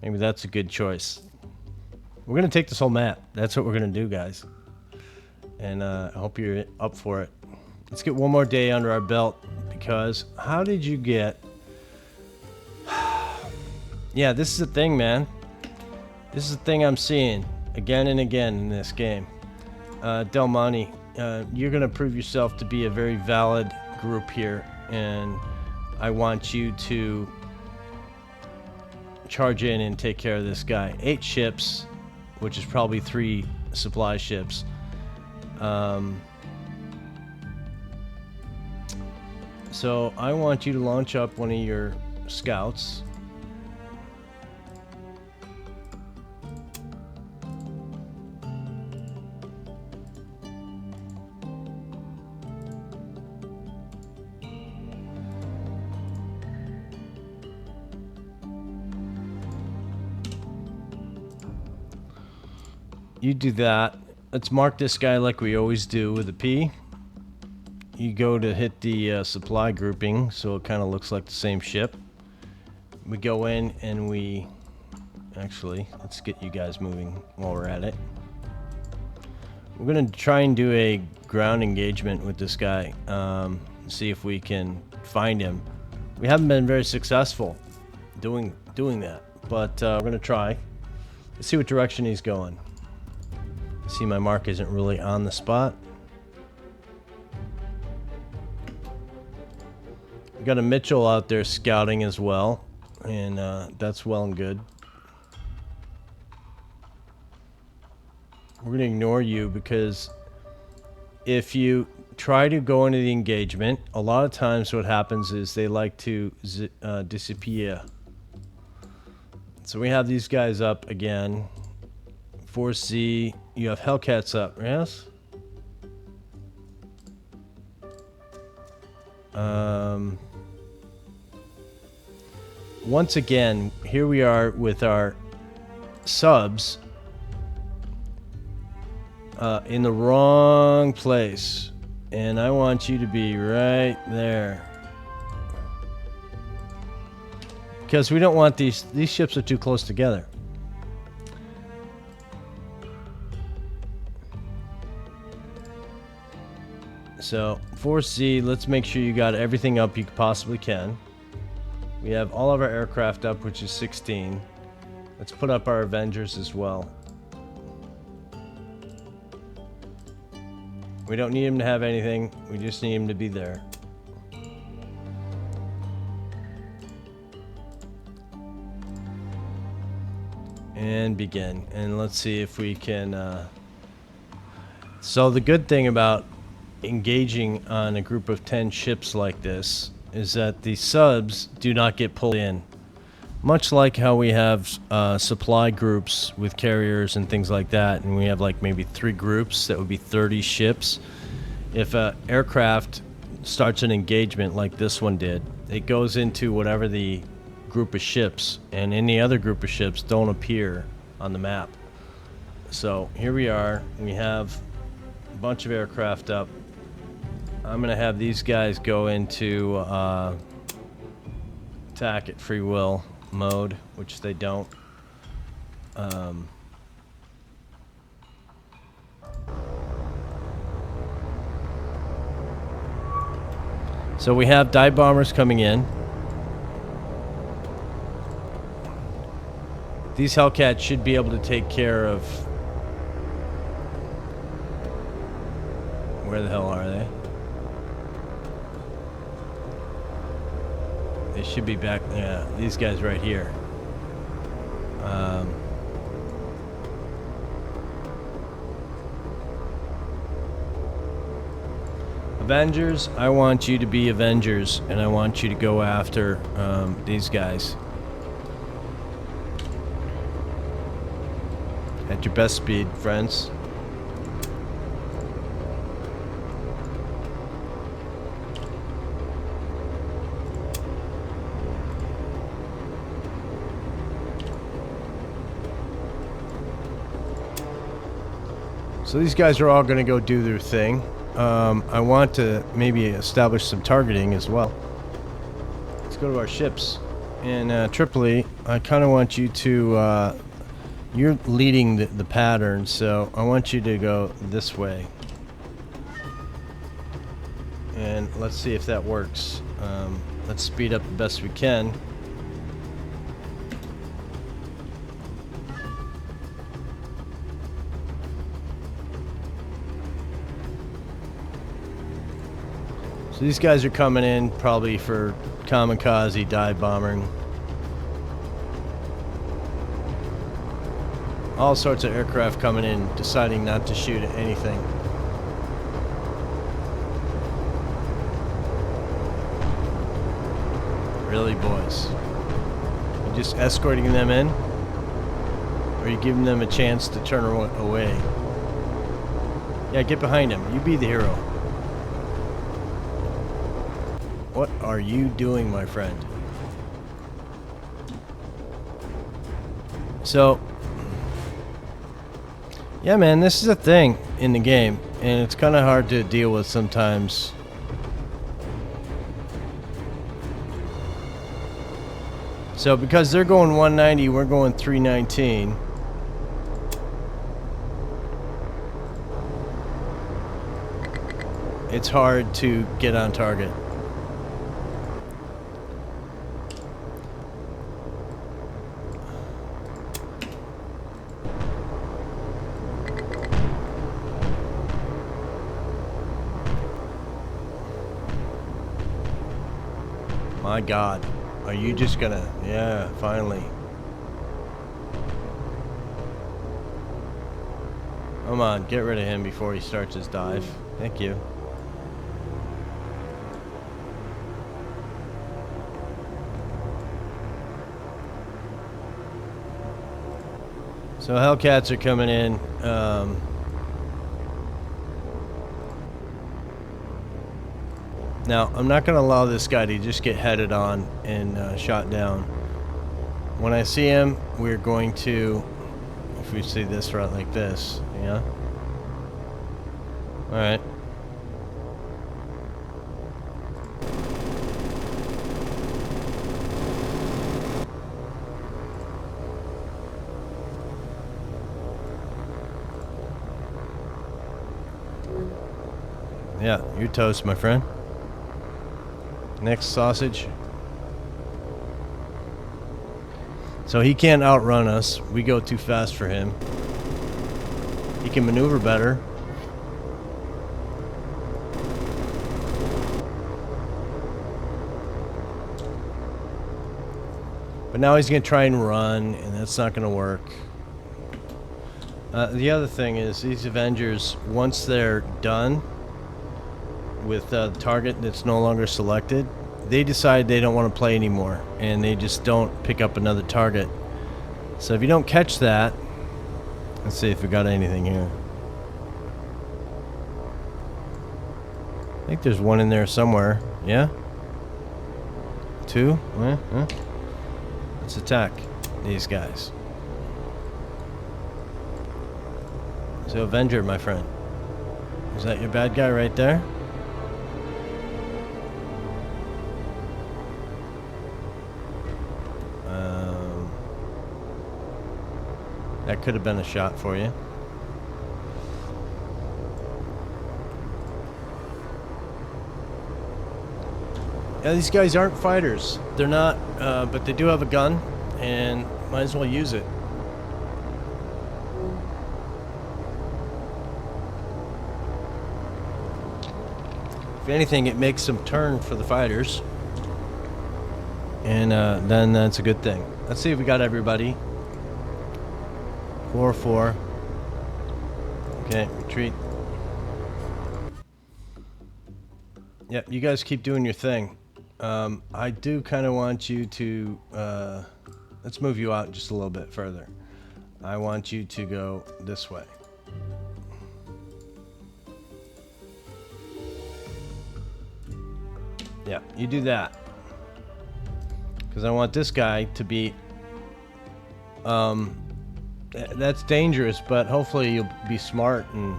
Maybe that's a good choice. We're going to take this whole map. That's what we're going to do, guys. And I hope you're up for it. Let's get one more day under our belt, because how did you get... Yeah, this is the thing, man. This is the thing I'm seeing again and again in this game. Del Monte, you're going to prove yourself to be a very valid group here, and I want you to charge in and take care of this guy. 8 ships, which is probably 3 supply ships. So I want you to launch up one of your scouts. You do that. Let's mark this guy like we always do with a P. You go to hit the supply grouping, so it kind of looks like the same ship. We go in and we... Actually, let's get you guys moving while we're at it. We're going to try and do a ground engagement with this guy. See if we can find him. We haven't been very successful doing that, but we're going to try. Let's see what direction he's going. See, my mark isn't really on the spot. We got a Mitchell out there scouting as well, and that's well and good. We're going to ignore you, because if you try to go into the engagement, a lot of times what happens is they like to disappear. So we have these guys up again. 4C, you have Hellcats up, yes? Once again, here we are with our subs in the wrong place, and I want you to be right there, because we don't want these ships are too close together. So 4C, let's make sure you got everything up you possibly can. We have all of our aircraft up, which is 16. Let's put up our Avengers as well. We don't need him to have anything. We just need him to be there. And begin. And let's see if we can... So the good thing about engaging on a group of 10 ships like this is that the subs do not get pulled in. Much like how we have supply groups with carriers and things like that, and we have like maybe 3 groups, that would be 30 ships. If an aircraft starts an engagement like this one did, it goes into whatever the group of ships, and any other group of ships don't appear on the map. So here we are, we have a bunch of aircraft up. I'm going to have these guys go into attack at free will mode, which they don't. So we have dive bombers coming in. These Hellcats should be able to take care of... Where the hell are they? They should be back. Yeah, these guys right here. Avengers, I want you to be Avengers, and I want you to go after these guys. At your best speed, friends. So these guys are all going to go do their thing. I want to maybe establish some targeting as well. Let's go to our ships. And Tripoli, I kind of want you to... you're leading the pattern, so I want you to go this way. And let's see if that works. Let's speed up the best we can. So these guys are coming in probably for kamikaze dive bombing. All sorts of aircraft coming in, deciding not to shoot at anything. Really, boys? You just escorting them in? Or are you giving them a chance to turn away? Yeah, get behind him. You be the hero. What are you doing, my friend? So, yeah, man, this is a thing in the game, and it's kind of hard to deal with sometimes. So, because they're going 190, we're going 319. It's hard to get on target. My God, are you just gonna... Yeah, finally. Come on, get rid of him before he starts his dive. Thank you. So Hellcats are coming in. Now, I'm not going to allow this guy to just get headed on and shot down. When I see him, we're going to, if we see this route like this, yeah? Alright. Yeah, you're toast, my friend. Next sausage. So he can't outrun us. We go too fast for him. He can maneuver better. But now he's going to try and run, and that's not going to work. The other thing is, these Avengers, once they're done with the target that's no longer selected, they decide they don't want to play anymore, and they just don't pick up another target. So if you don't catch that, let's see if we got anything here. I think there's one in there somewhere. Yeah? Two? Let's attack these guys. So Avenger, my friend. Is that your bad guy right there? That could have been a shot for you. Yeah, these guys aren't fighters. They're not, but they do have a gun, and might as well use it. If anything, it makes them turn for the fighters. And then that's a good thing. Let's see if we got everybody. 4-4. Okay, retreat. Yep, you guys keep doing your thing. I do kind of want you to... let's move you out just a little bit further. I want you to go this way. Yeah, you do that. Because I want this guy to be... that's dangerous, but hopefully you'll be smart and...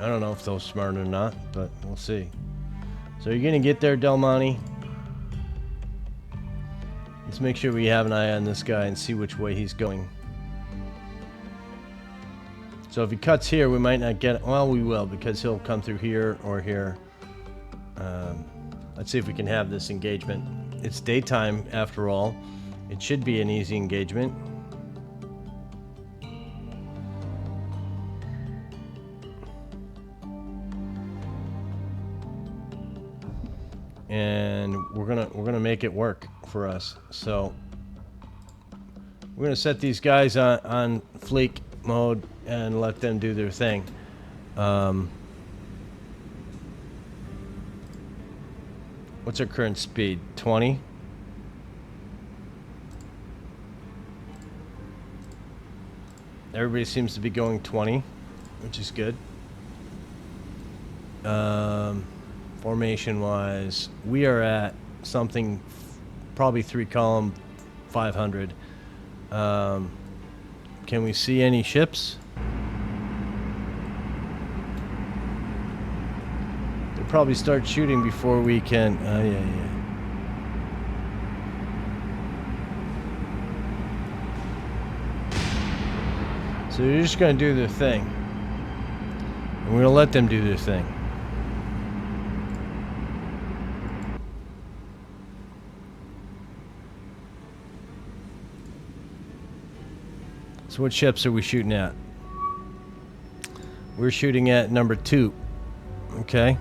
I don't know if they're smart or not, but we'll see. So you're going to get there, Del Monte. Let's make sure we have an eye on this guy and see which way he's going. So if he cuts here, we might not get it. Well, we will, because he'll come through here or here. Let's see if we can have this engagement. It's daytime, after all. It should be an easy engagement. And we're gonna make it work for us. So we're gonna set these guys on fleek mode and let them do their thing. What's our current speed? 20? Everybody seems to be going 20, which is good. Formation wise, we are at something probably 3 column 500. Can we see any ships? They'll probably start shooting before we can. Yeah. So they're just going to do their thing. And we're going to let them do their thing. So what ships are we shooting at? We're shooting at number 2. Okay.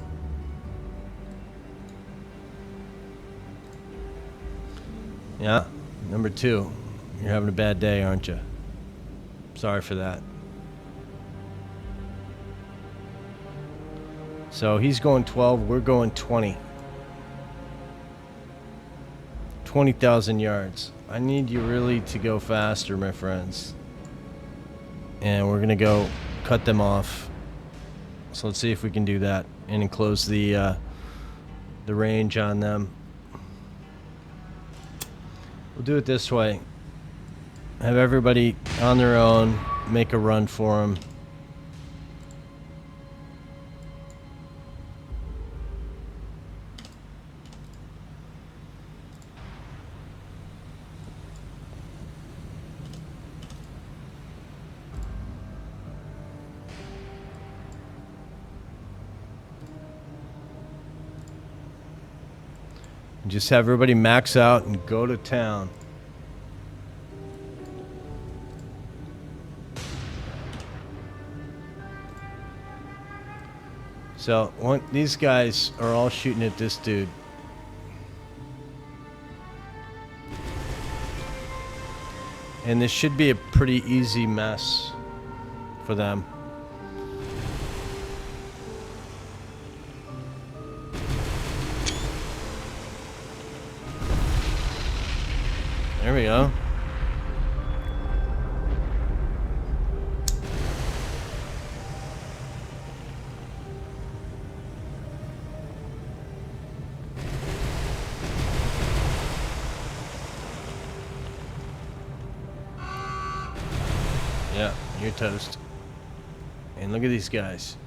Yeah, number 2. You're having a bad day, aren't you? Sorry for that. So he's going 12, we're going 20. 20,000 yards. I need you really to go faster, my friends. And we're gonna go cut them off. So let's see if we can do that and enclose the range on them. We'll do it this way. Have everybody on their own make a run for them. Just have everybody max out and go to town. So these guys are all shooting at this dude. And this should be a pretty easy mess for them. There we go. Yeah, you're toast. And look at these guys.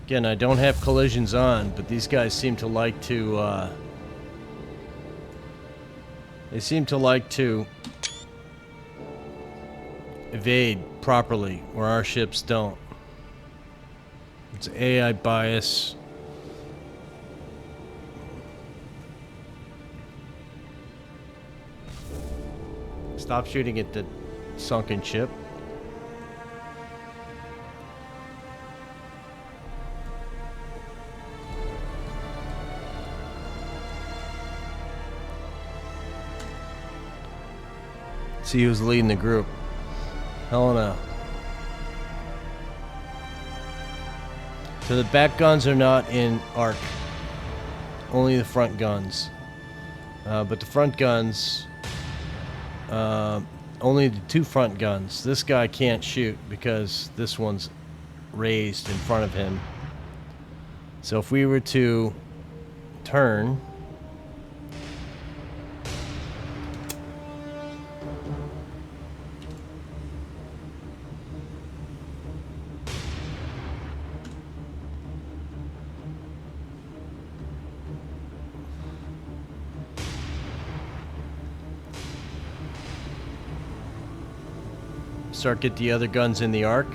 Again, I don't have collisions on, but these guys seem to like to, they seem to like to evade properly, where our ships don't. It's AI bias. Stop shooting at the sunken ship. see who's leading the group. Helena. So the back guns are not in arc. Only the front guns. But the front guns, only the 2 front guns. This guy can't shoot because this one's raised in front of him. So if we were to turn, start get the other guns in the arc.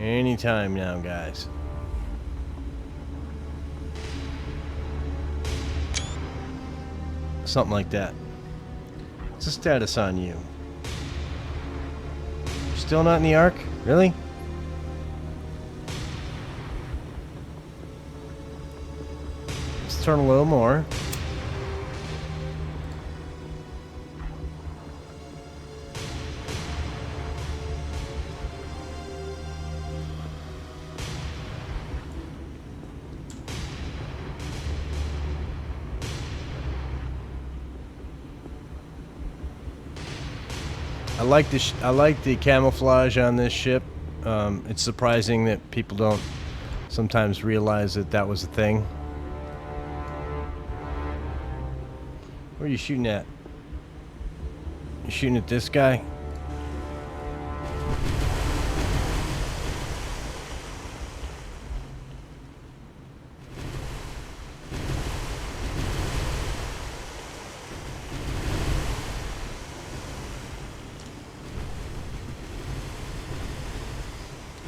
Anytime now, guys. Something like that. What's the status on you? You're still not in the arc? Really? Let's turn a little more. I like the camouflage on this ship. It's surprising that people don't sometimes realize that that was a thing. Where are you shooting at? You shooting at this guy?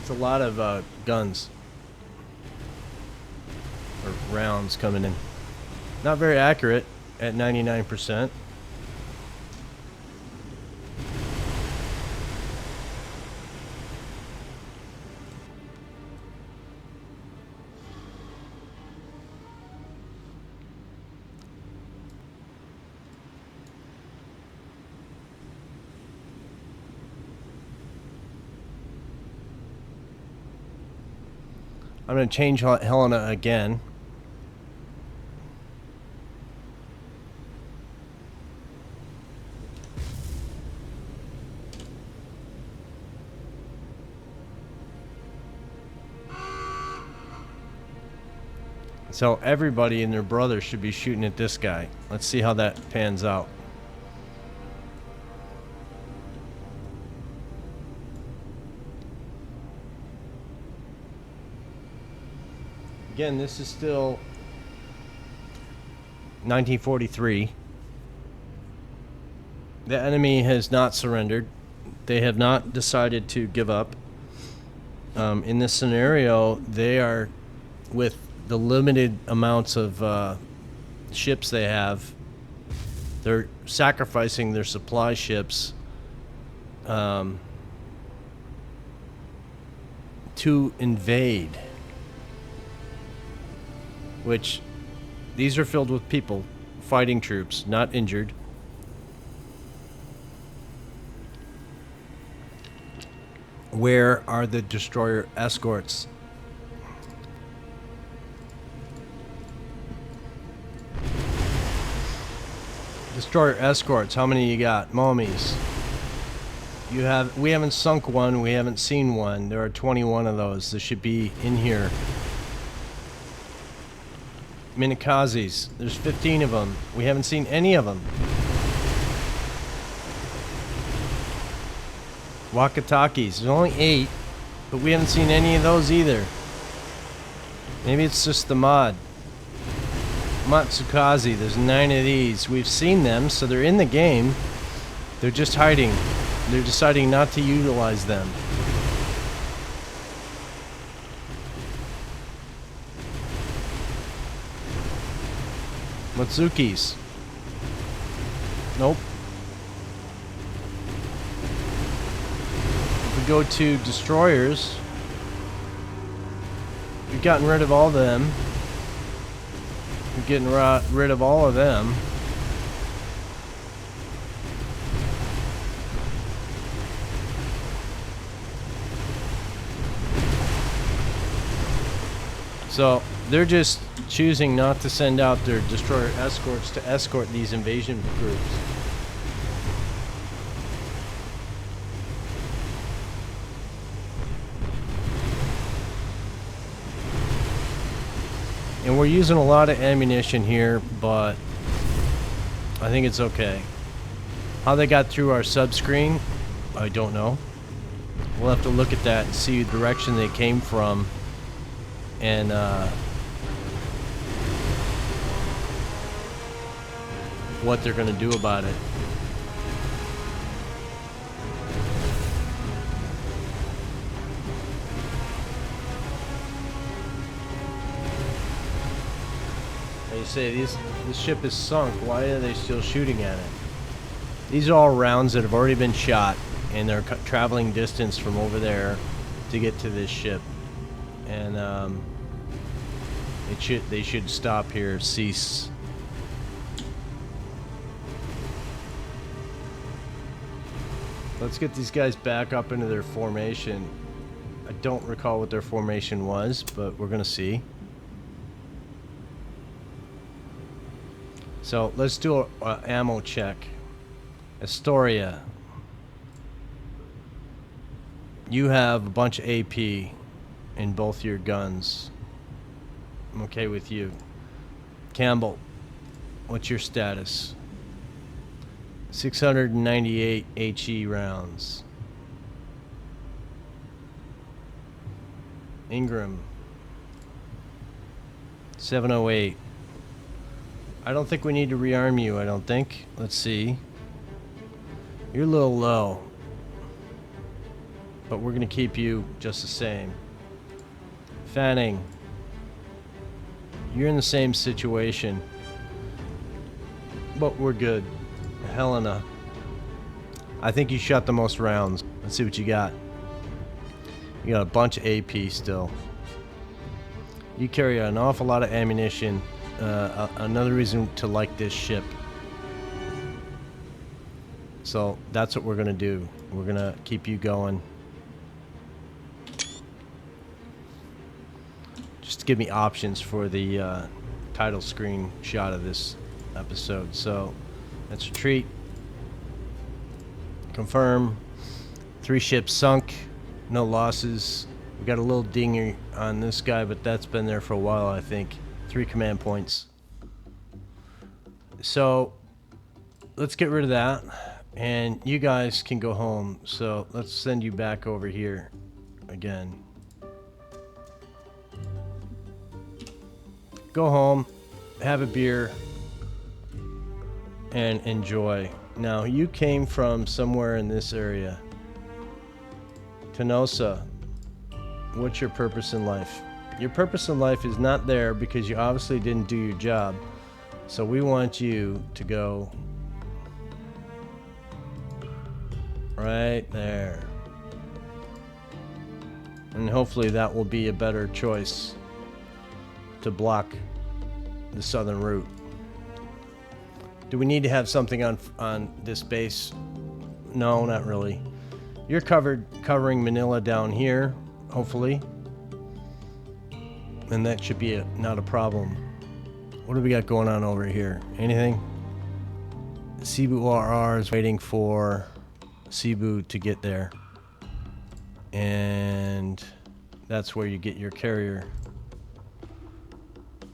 A lot of guns or rounds coming in. Not very accurate at 99%. I'm going to change Helena again. So everybody and their brother should be shooting at this guy. Let's see how that pans out. Again, this is still 1943. The enemy has not surrendered. They have not decided to give up. In this scenario, they are, with the limited amounts of ships they have, they're sacrificing their supply ships to invade. Which, these are filled with people, fighting troops, not injured. Where are the destroyer escorts? Destroyer escorts, how many you got? Mommies. We haven't sunk one, we haven't seen one. There are 21 of those. There should be in here. Minakazes, there's 15 of them. We haven't seen any of them. Wakatakis, there's only 8, but we haven't seen any of those either. Maybe it's just the mod. Matsukaze, there's 9 of these. We've seen them, so they're in the game. They're just hiding. They're deciding not to utilize them. Matsukis. Nope. If we go to destroyers, we've gotten rid of all of them. We're getting rid of all of them. So they're just choosing not to send out their destroyer escorts to escort these invasion groups. And we're using a lot of ammunition here, but I think it's okay. How they got through our sub-screen, I don't know. We'll have to look at that and see the direction they came from, and what they're going to do about it. You say this ship is sunk. Why are they still shooting at it? These are all rounds that have already been shot, and they're traveling distance from over there to get to this ship. And they should stop here. Cease. Let's get these guys back up into their formation. I don't recall what their formation was, but we're gonna see. So let's do a ammo check. Astoria, you have a bunch of AP in both your guns. I'm okay with you. Campbell, what's your status? 698 HE rounds. Ingram, 708. I don't think we need to rearm you, I don't think. Let's see. You're a little low, but we're gonna keep you just the same. Fanning, you're in the same situation, but we're good. Helena, I think you shot the most rounds. Let's see what you got. You got a bunch of AP still. You carry an awful lot of ammunition. Another reason to like this ship. So that's what we're gonna do. We're gonna keep you going. Just to give me options for the title screen shot of this episode. So let's retreat. Confirm. 3 ships sunk. No losses. We got a little dinger on this guy, but that's been there for a while, I think. 3 command points. So let's get rid of that, and you guys can go home. So let's send you back over here again. Go home, have a beer, and enjoy. Now, you came from somewhere in this area. Tenosa, what's your purpose in life? Your purpose in life is not there because you obviously didn't do your job. So we want you to go right there. And hopefully that will be a better choice to block the southern route. Do we need to have something on this base? No, not really. You're covering Manila down here, hopefully. And that should be not a problem. What do we got going on over here? Anything? Cebu RR is waiting for Cebu to get there. And that's where you get your carrier.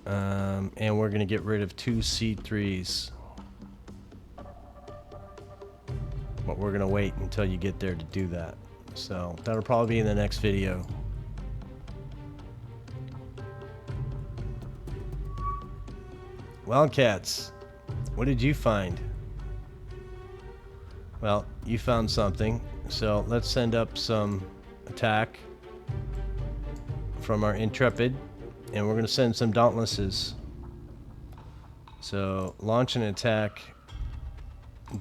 And we're going to get rid of 2 C3s. But we're going to wait until you get there to do that. So that'll probably be in the next video. Wildcats, what did you find? Well, you found something. So let's send up some attack from our Intrepid. And we're going to send some Dauntlesses. So launch an attack.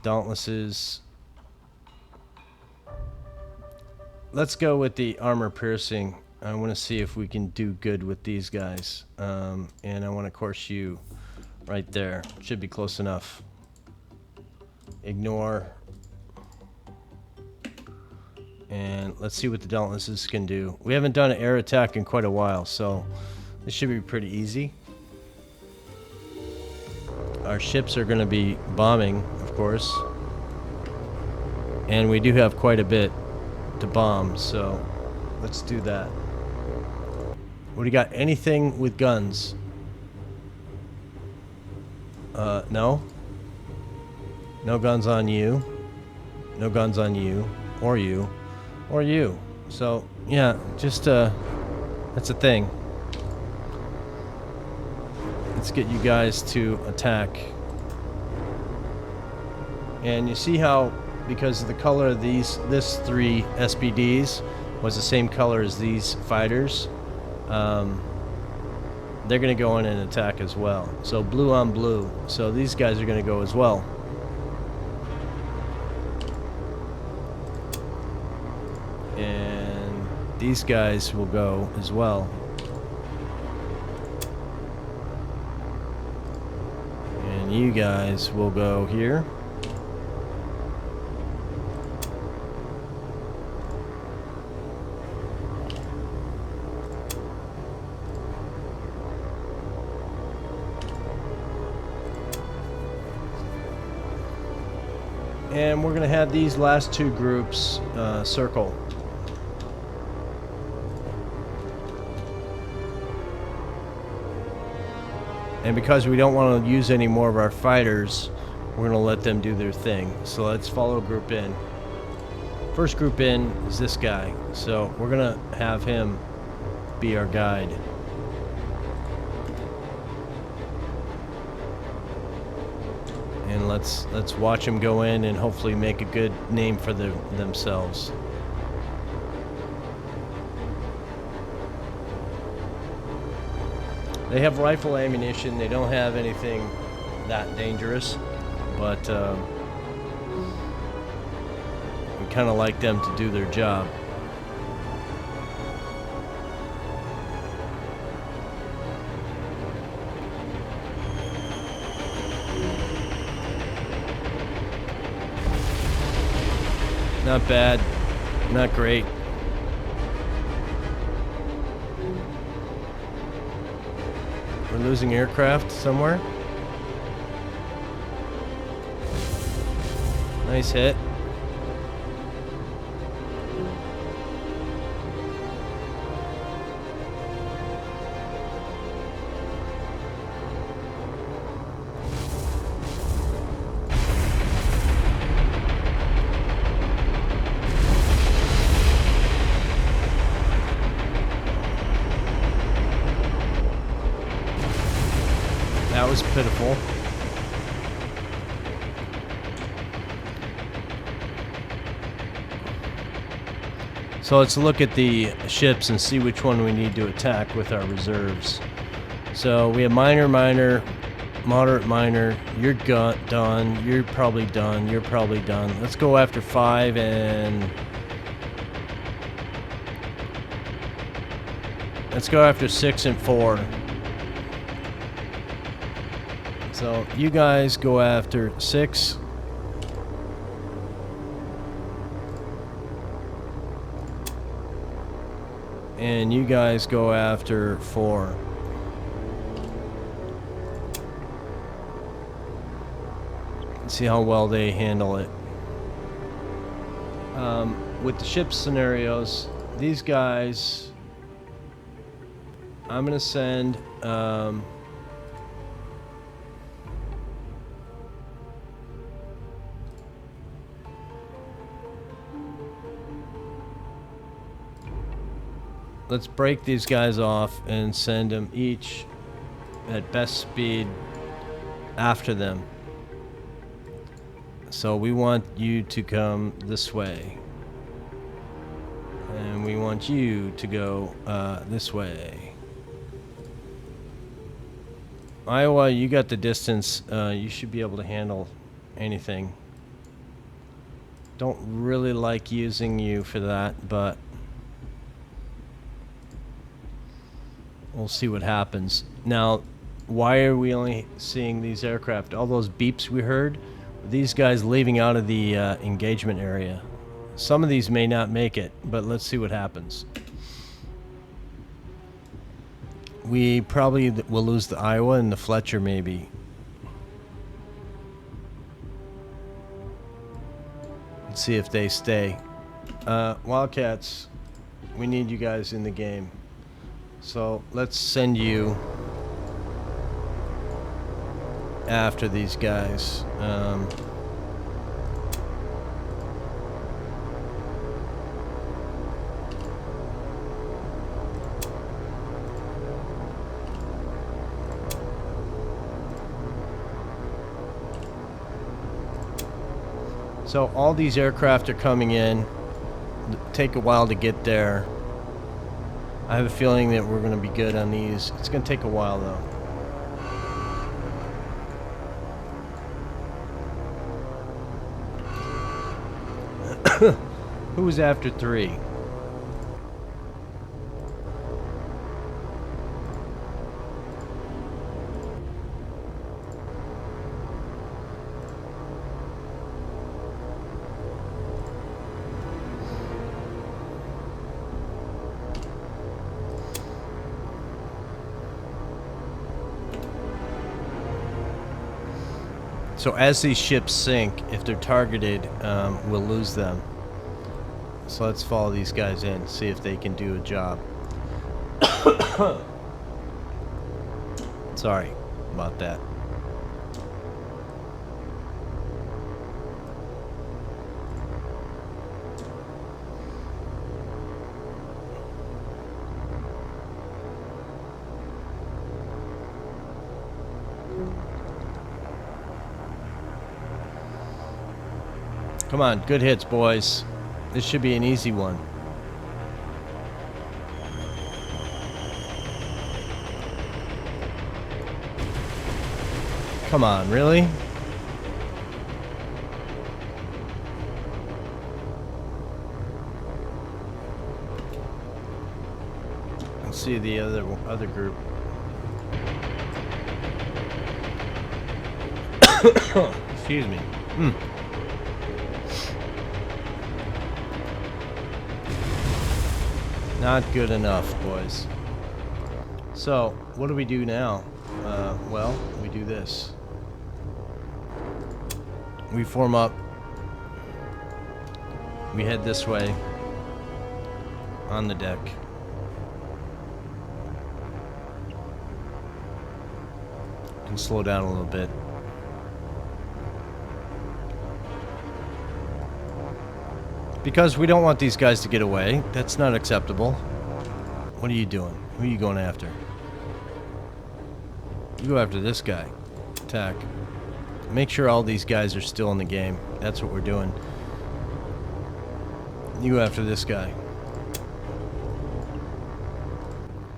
Dauntlesses. Let's go with the armor piercing. I want to see if we can do good with these guys. And I want to course you right there. Should be close enough. Ignore. And let's see what the Dauntlesses can do. We haven't done an air attack in quite a while, so this should be pretty easy. Our ships are going to be bombing, of course. And we do have quite a bit to bomb, so let's do that. What do you got? Anything with guns? No. No guns on you. No guns on you. Or you. Or you. So, yeah, just, that's a thing. Let's get you guys to attack. And you see how, because of the color of this 3 SPDs was the same color as these fighters, they're going to go in and attack as well. So blue on blue. So these guys are going to go as well. And these guys will go as well. And you guys will go here. And we're going to have these last 2 groups circle. And because we don't want to use any more of our fighters, we're going to let them do their thing. So let's follow group in. First group in is this guy. So we're going to have him be our guide. And let's watch them go in and hopefully make a good name for themselves. They have rifle ammunition. They don't have anything that dangerous, but we kind of like them to do their job. Not bad, not great. We're losing aircraft somewhere. Nice hit. That was pitiful. So let's look at the ships and see which one we need to attack with our reserves. So we have minor, minor, moderate, minor. You're done. You're probably done. You're probably done. Let's go after 5 and... let's go after 6 and 4. So you guys go after 6. And you guys go after 4. See how well they handle it. With the ship scenarios, these guys, I'm gonna send let's break these guys off and send them each at best speed after them. So we want you to come this way. And we want you to go this way. Iowa, you got the distance. You should be able to handle anything. Don't really like using you for that, but we'll see what happens. Now, why are we only seeing these aircraft? All those beeps we heard, these guys leaving out of the engagement area. Some of these may not make it, but let's see what happens. We probably will lose the Iowa and the Fletcher maybe. Let's see if they stay. Wildcats, we need you guys in the game. So let's send you after these guys. So all these aircraft are coming in. Take a while to get there. I have a feeling that we're going to be good on these. It's going to take a while though. Who was after 3? So as these ships sink, if they're targeted, we'll lose them. So let's follow these guys in, see if they can do a job. Sorry about that. Come on, good hits, boys. This should be an easy one. Come on, really? Let's see the other group. Excuse me. Not good enough, boys. So, what do we do now? Well, we do this. We form up. We head this way on the deck. And slow down a little bit. Because we don't want these guys to get away. That's not acceptable. What are you doing? Who are you going after? You go after this guy. Attack. Make sure all these guys are still in the game. That's what we're doing. You go after this guy.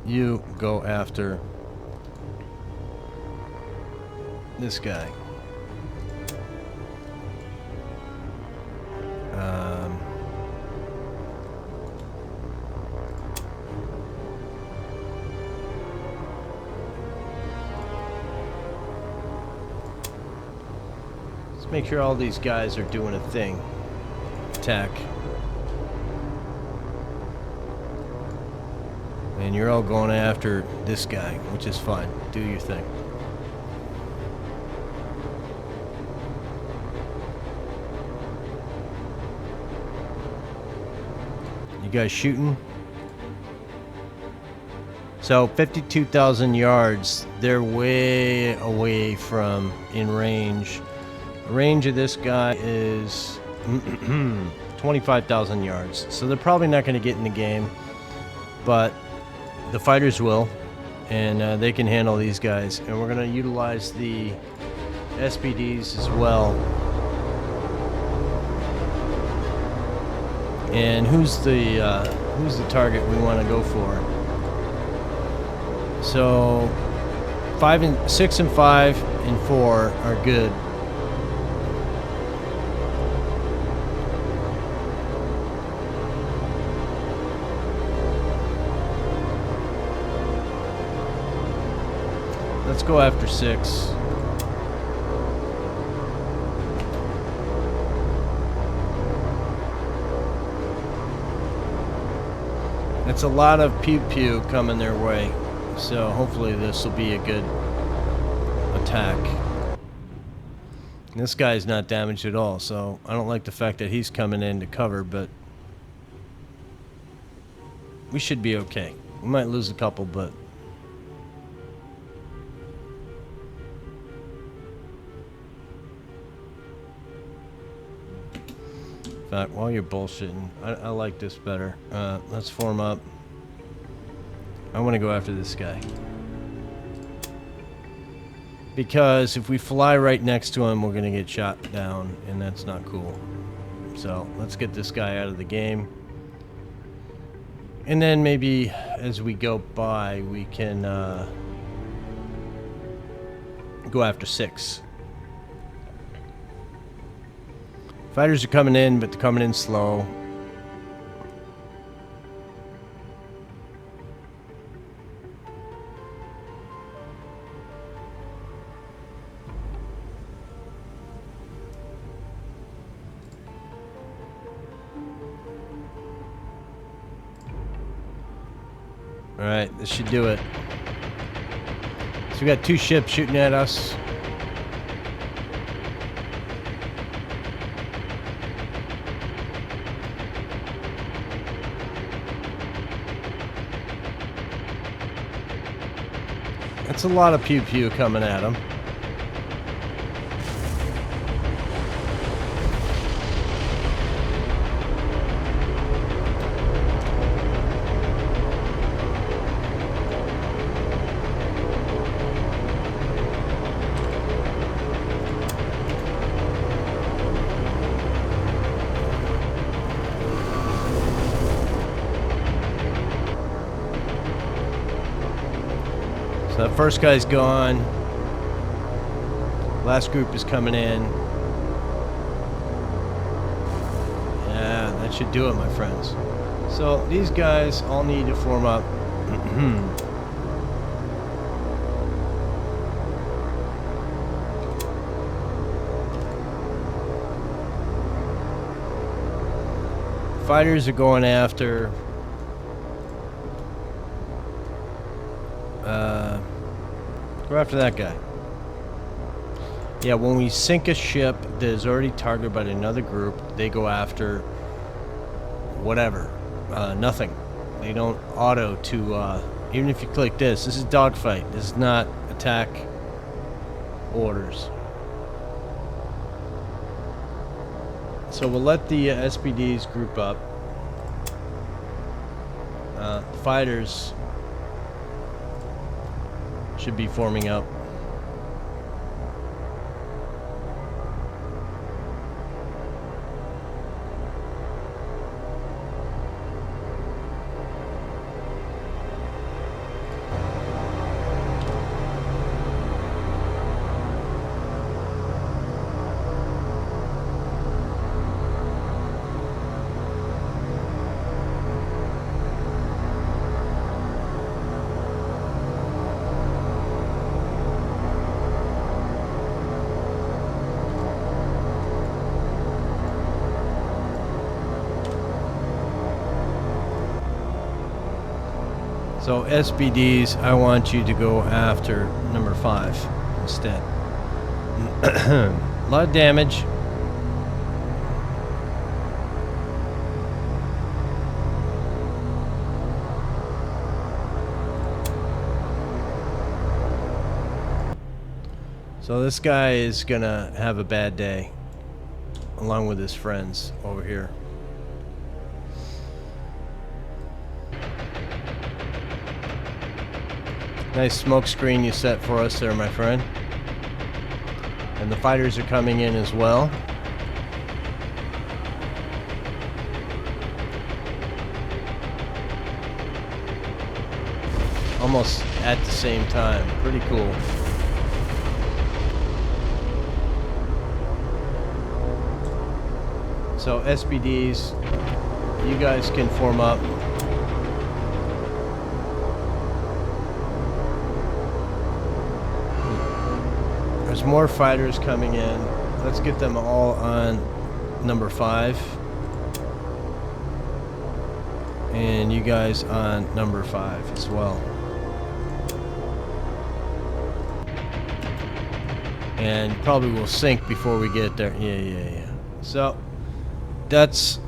You go after this guy. Make sure all these guys are doing a thing. Attack. And you're all going after this guy, which is fine. Do your thing. You guys shooting? So 52,000 yards. They're way away from in range. The range of this guy is 25,000 yards. So they're probably not going to get in the game, but the fighters will, and they can handle these guys. And we're going to utilize the SPDs as well. And who's the target we want to go for? So 6 and 5 and 4 are good. Let's go after 6. It's a lot of pew-pew coming their way, so hopefully this will be a good attack. This guy's not damaged at all, so I don't like the fact that he's coming in to cover, but we should be okay. We might lose a couple, but in fact, while you're bullshitting, I like this better. Let's form up. I want to go after this guy. Because if we fly right next to him, we're going to get shot down, and that's not cool. So, let's get this guy out of the game. And then maybe as we go by, we can go after 6. Fighters are coming in, but they're coming in slow. Alright, this should do it. So we got 2 ships shooting at us. That's a lot of pew-pew coming at him. That first guy's gone. Last group is coming in. Yeah, that should do it, my friends. So these guys all need to form up. Fighters are going after go after that guy. Yeah, when we sink a ship that is already targeted by another group, they go after whatever. Nothing. They don't auto to, even if you click this is dogfight. This is not attack orders. So we'll let the SPDs group up. The fighters should be forming up. So SBDs, I want you to go after number 5 instead. A lot of damage. So this guy is gonna have a bad day, along with his friends over here. Nice smoke screen you set for us there, my friend. And the fighters are coming in as well. almost at the same time. Pretty cool. So SBDs, you guys can form up. There's more fighters coming in. Let's get them all on number 5. And you guys on number 5 as well. And probably will sink before we get there. Yeah. So that's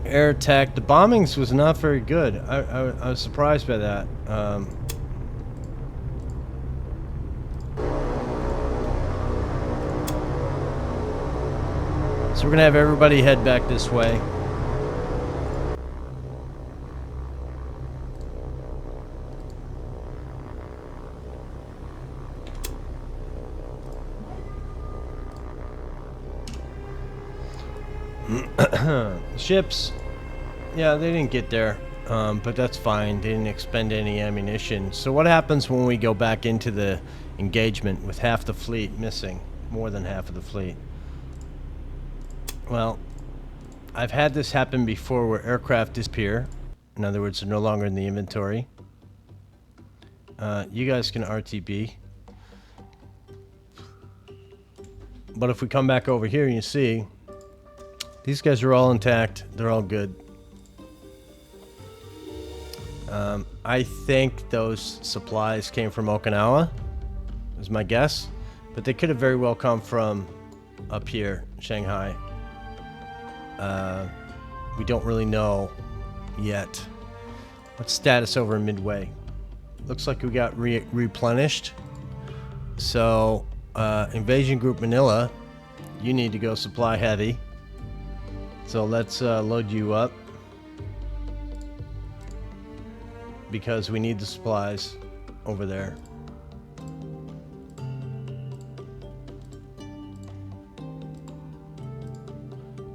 air attack. The bombings was not very good. I was surprised by that. So we're gonna have everybody head back this way. Ships, yeah, they didn't get there, but that's fine. They didn't expend any ammunition. So what happens when we go back into the engagement with half the fleet missing, more than half of the fleet? Well, I've had this happen before where aircraft disappear. In other words, they're no longer in the inventory. You guys can RTB. But if we come back over here, you see these guys are all intact. They're all good. I think those supplies came from Okinawa, is my guess. But they could have very well come from up here, Shanghai. We don't really know yet. What's status over in Midway? Looks like we got replenished. So, Invasion Group Manila, you need to go supply heavy. So let's load you up, because we need the supplies over there.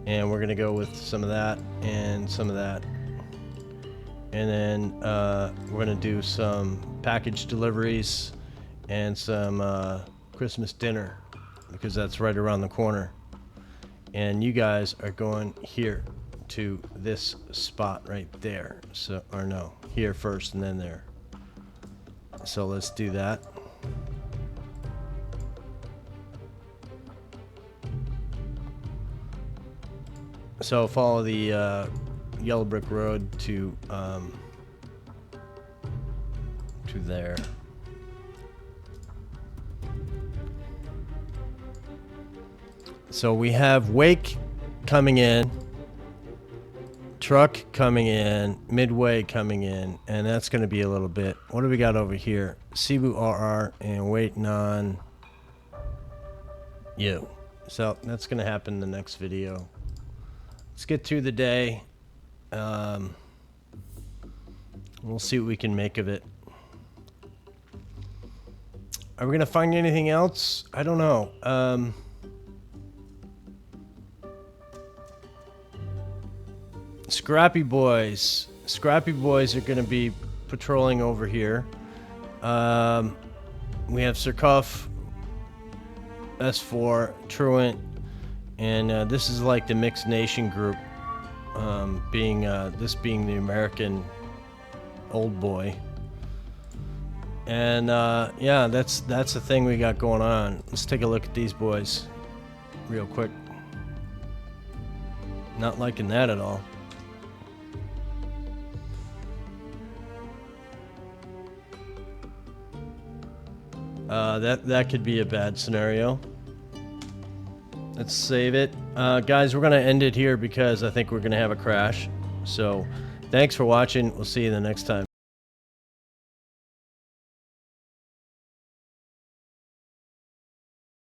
And we're gonna go with some of that and some of that. And then we're gonna do some package deliveries and some Christmas dinner, because that's right around the corner. And you guys are going here to this spot right there. So, or no, here first and then there. So let's do that. So follow the yellow brick road to there. So we have Wake coming in, Truck coming in, Midway coming in, and that's going to be a little bit. What do we got over here? Cebu RR and waiting on you. So that's going to happen in the next video. Let's get through the day. We'll see what we can make of it. Are we going to find anything else? I don't know. Scrappy Boys. Scrappy Boys are going to be patrolling over here. We have Surcouf, S4, Truant, and this is like the mixed nation group, this being the American old boy. And yeah, that's the thing we got going on. Let's take a look at these boys real quick. Not liking that at all. That could be a bad scenario. Let's save it. Guys, we're going to end it here because I think we're going to have a crash. So, thanks for watching. We'll see you the next time.